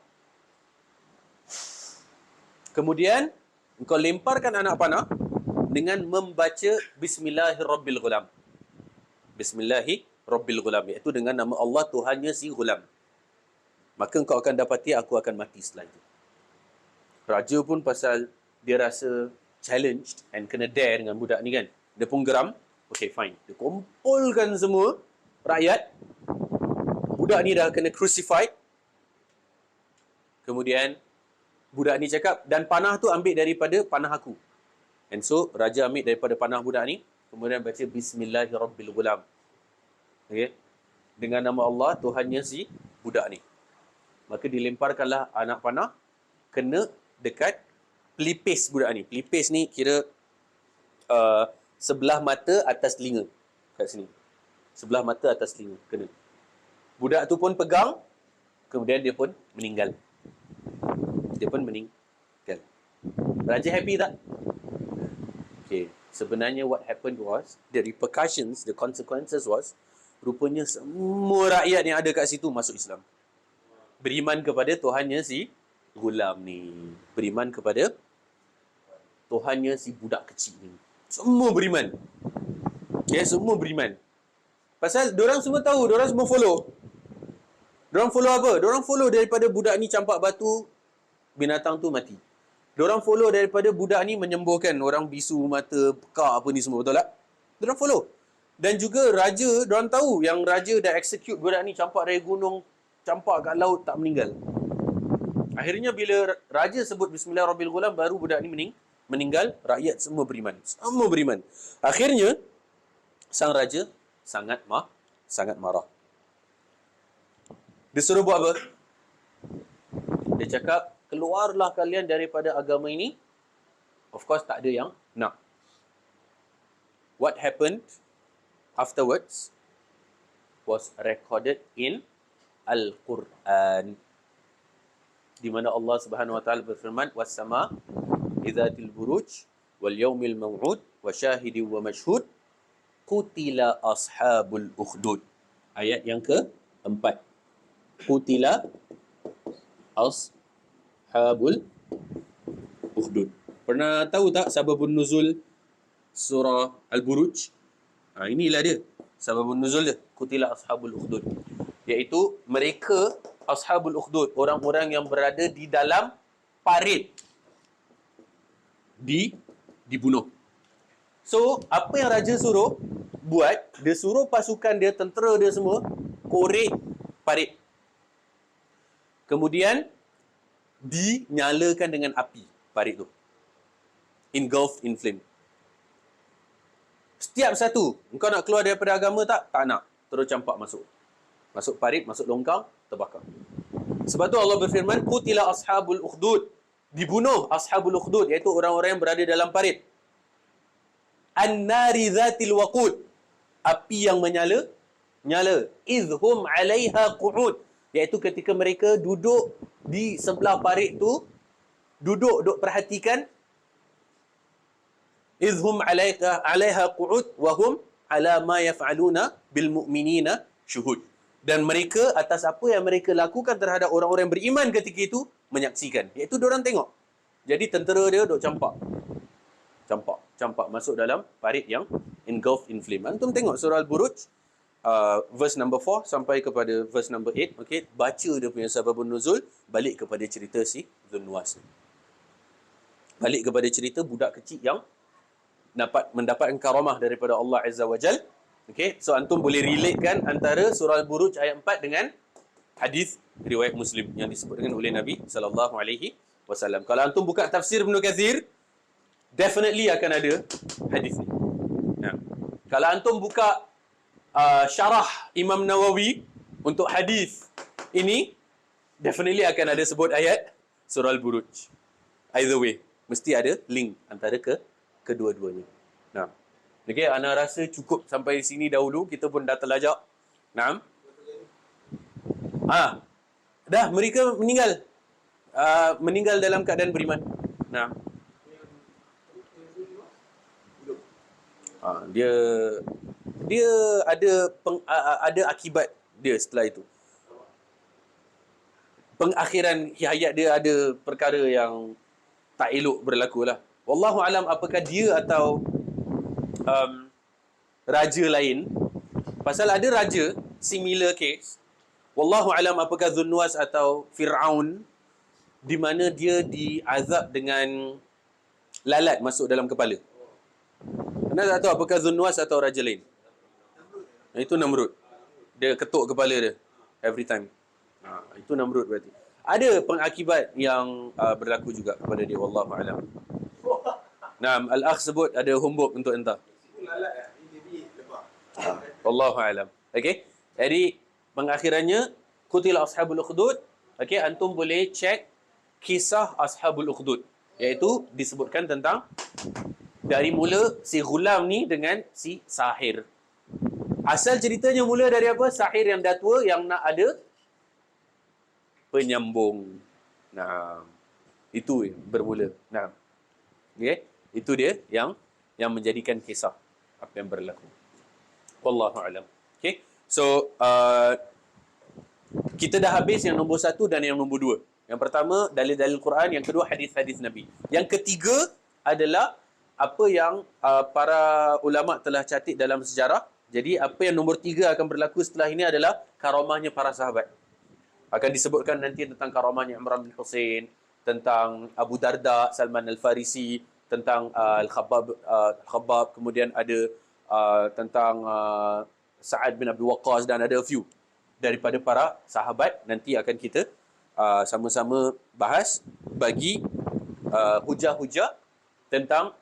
Kemudian engkau lemparkan anak panah dengan membaca Bismillahirrabbilghulam. Bismillahirrabbilghulam, iaitu dengan nama Allah Tuhannya si Ghulam. maka engkau akan dapati aku akan mati setelah itu. Raja pun pasal dia rasa challenged and kena dare dengan budak ni kan. Dia pun geram. Okay, fine. Dia kumpulkan semua rakyat. Budak ni dah kena crucified. Kemudian budak ni cakap, dan panah tu ambil daripada panah aku. And so, raja ambil daripada panah budak ni. Kemudian baca Bismillahirrabbilghulam. Okay. Dengan nama Allah, Tuhannya si budak ni. Maka dilemparkanlah anak panah. Kena dekat pelipis budak ni. Pelipis ni kira sebelah mata atas telinga. Kat sini. Sebelah mata atas telinga. Kena. Budak tu pun pegang. Kemudian dia pun meninggal. Dia pun meninggal. Raja happy tak? Okay. Sebenarnya what happened was, the repercussions, the consequences was, rupanya semua rakyat yang ada kat situ masuk Islam. Beriman kepada Tuhannya si Ghulam ni. Beriman kepada Tuhannya si budak kecil ni. Semua beriman. Okay, semua beriman. Pasal diorang semua tahu, diorang semua follow. Diorang follow apa? Diorang follow daripada budak ni campak batu, binatang tu mati. Diorang follow daripada budak ni menyembuhkan orang bisu, mata, pekak apa ni semua. Betul tak? Diorang follow. Dan juga raja, diorang tahu yang raja dah execute budak ni campak dari gunung, campak kat laut, tak meninggal. Akhirnya bila raja sebut Bismillahirrahmanirrahim, baru budak ni meninggal, rakyat semua beriman. Semua beriman. Akhirnya, sang raja sangat marah. Dia suruh buat apa? Dia cakap, keluarlah kalian daripada agama ini. Of course, tak ada yang nak. What happened afterwards was recorded in Al-Quran. Di mana Allah Subhanahu wa taala berfirman, "Was-sama idzatil buruj wal yaumil maw'ud wa syahidin wa mashhud qutila ashabul ukhdud." Ayat yang ke-4. Qutila ashabul ukhdud. Pernah tahu tak sababun nuzul surah Al-Buruj? Inilah dia. Sababun nuzul dia. Qutila ashabul ukhdud. Iaitu mereka ashabul ukhdud, orang-orang yang berada di dalam parit, dibunuh. So, apa yang raja suruh buat, dia suruh pasukan dia, tentera dia semua korek parit. Kemudian dinyalakan dengan api parit tu. Engulfed in flame. Setiap satu, engkau nak keluar daripada agama tak? Tak nak. Terus campak masuk. Masuk parit, masuk longkang, terbakar. Sebab tu Allah berfirman, qutila ashabul ukhdud. Dibunuh ashabul ukhdud, iaitu orang-orang yang berada dalam parit. An-nari dhatil waqud. Api yang menyala. Idhum 'alaiha qu'ud. Iaitu ketika mereka duduk di sebelah parit tu, duduk perhatikan. Idhum 'alaiha qu'ud wa hum 'ala ma yaf'aluna bil mu'minina syuhud. Dan mereka atas apa yang mereka lakukan terhadap orang-orang yang beriman ketika itu menyaksikan. Iaitu diorang tengok. Jadi tentera dia duk campak masuk dalam parit yang engulfed in flame. Antum tengok surah Al-Buruj, verse number 4 sampai kepada verse number 8. Okay, baca dia punya sababun nuzul, balik kepada cerita si Dhun-Nuwas. Balik kepada cerita budak kecil yang mendapatkan karamah daripada Allah Azza wa Jal. Okay, so antum boleh relatekan antara surah Al-Buruj ayat 4 dengan hadis riwayat Muslim yang disebutkan oleh Nabi SAW. Kalau antum buka tafsir Ibn Kathir, definitely akan ada hadis ni. Kalau antum buka syarah Imam Nawawi untuk hadis ini, definitely akan ada sebut ayat surah Al-Buruj. Either way, mesti ada link antara kedua-duanya. Nah, okay, ana rasa cukup sampai sini dahulu. Kita pun dah terlajak. Naam. Dah mereka meninggal. Meninggal dalam keadaan beriman. Nah. Dia ada akibat dia setelah itu. Pengakhiran hayat dia ada perkara yang tak elok berlaku lah. Wallahu alam, apakah dia atau raja lain. Pasal ada raja similar case, Wallahu alam apakah Dhunnuwas atau Fir'aun di mana dia diazab dengan lalat masuk dalam kepala. Anda tak tahu apakah Dhunnuwas atau raja lain? Itu Namrud. Dia ketuk kepala dia every time. Itu Namrud berarti. Ada pengakibat yang berlaku juga kepada dia, wallahu alam. Nah, al-akh sebut ada homework untuk entah. Wallahu alam. Okey. Jadi pengakhirannya qutila ashabul ukhdud. Okey, antum boleh cek kisah ashabul ukhdud, iaitu disebutkan tentang dari mula si Ghulam ni dengan si sahir. Asal ceritanya mula dari apa? Sahir yang dah tua yang nak ada penyambung. Nah, itu bermula. Nah. Okey, itu dia yang menjadikan kisah apa yang berlaku. Wallahu alam. Okey. So, kita dah habis yang nombor 1 dan yang nombor 2. Yang pertama dalil-dalil Quran, yang kedua hadis-hadis Nabi. Yang ketiga adalah apa yang para ulama telah catat dalam sejarah. Jadi apa yang nombor 3 akan berlaku setelah ini adalah karamahnya para sahabat. Akan disebutkan nanti tentang karamahnya Imran bin Husain, tentang Abu Darda, Salman Al-Farisi, tentang Al-Khabbab, kemudian ada tentang Sa'ad bin Abi Waqqas, dan ada a few daripada para sahabat. Nanti akan kita sama-sama bahas bagi hujah-hujah tentang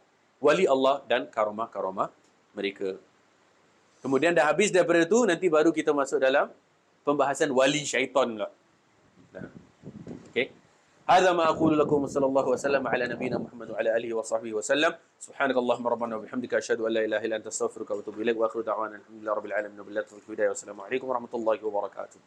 wali Allah dan karamah-karamah mereka. Kemudian dah habis daripada itu, nanti baru kita masuk dalam pembahasan wali syaitan pula. Nah. Okey. Hadza ma aqulu lakum sallallahu wasallam ala nabiyyina Muhammad wa ala alihi wa sahbihi wasallam. Subhanakallahumma rabbana wa bihamdika asyhadu an la ilaha illa anta astaghfiruka wa atubu ilaik wa akhiru da'wana alhamdulillahi rabbil alamin wa billahi tawfiq hidayah. Wassalamu alaikum warahmatullahi wabarakatuh.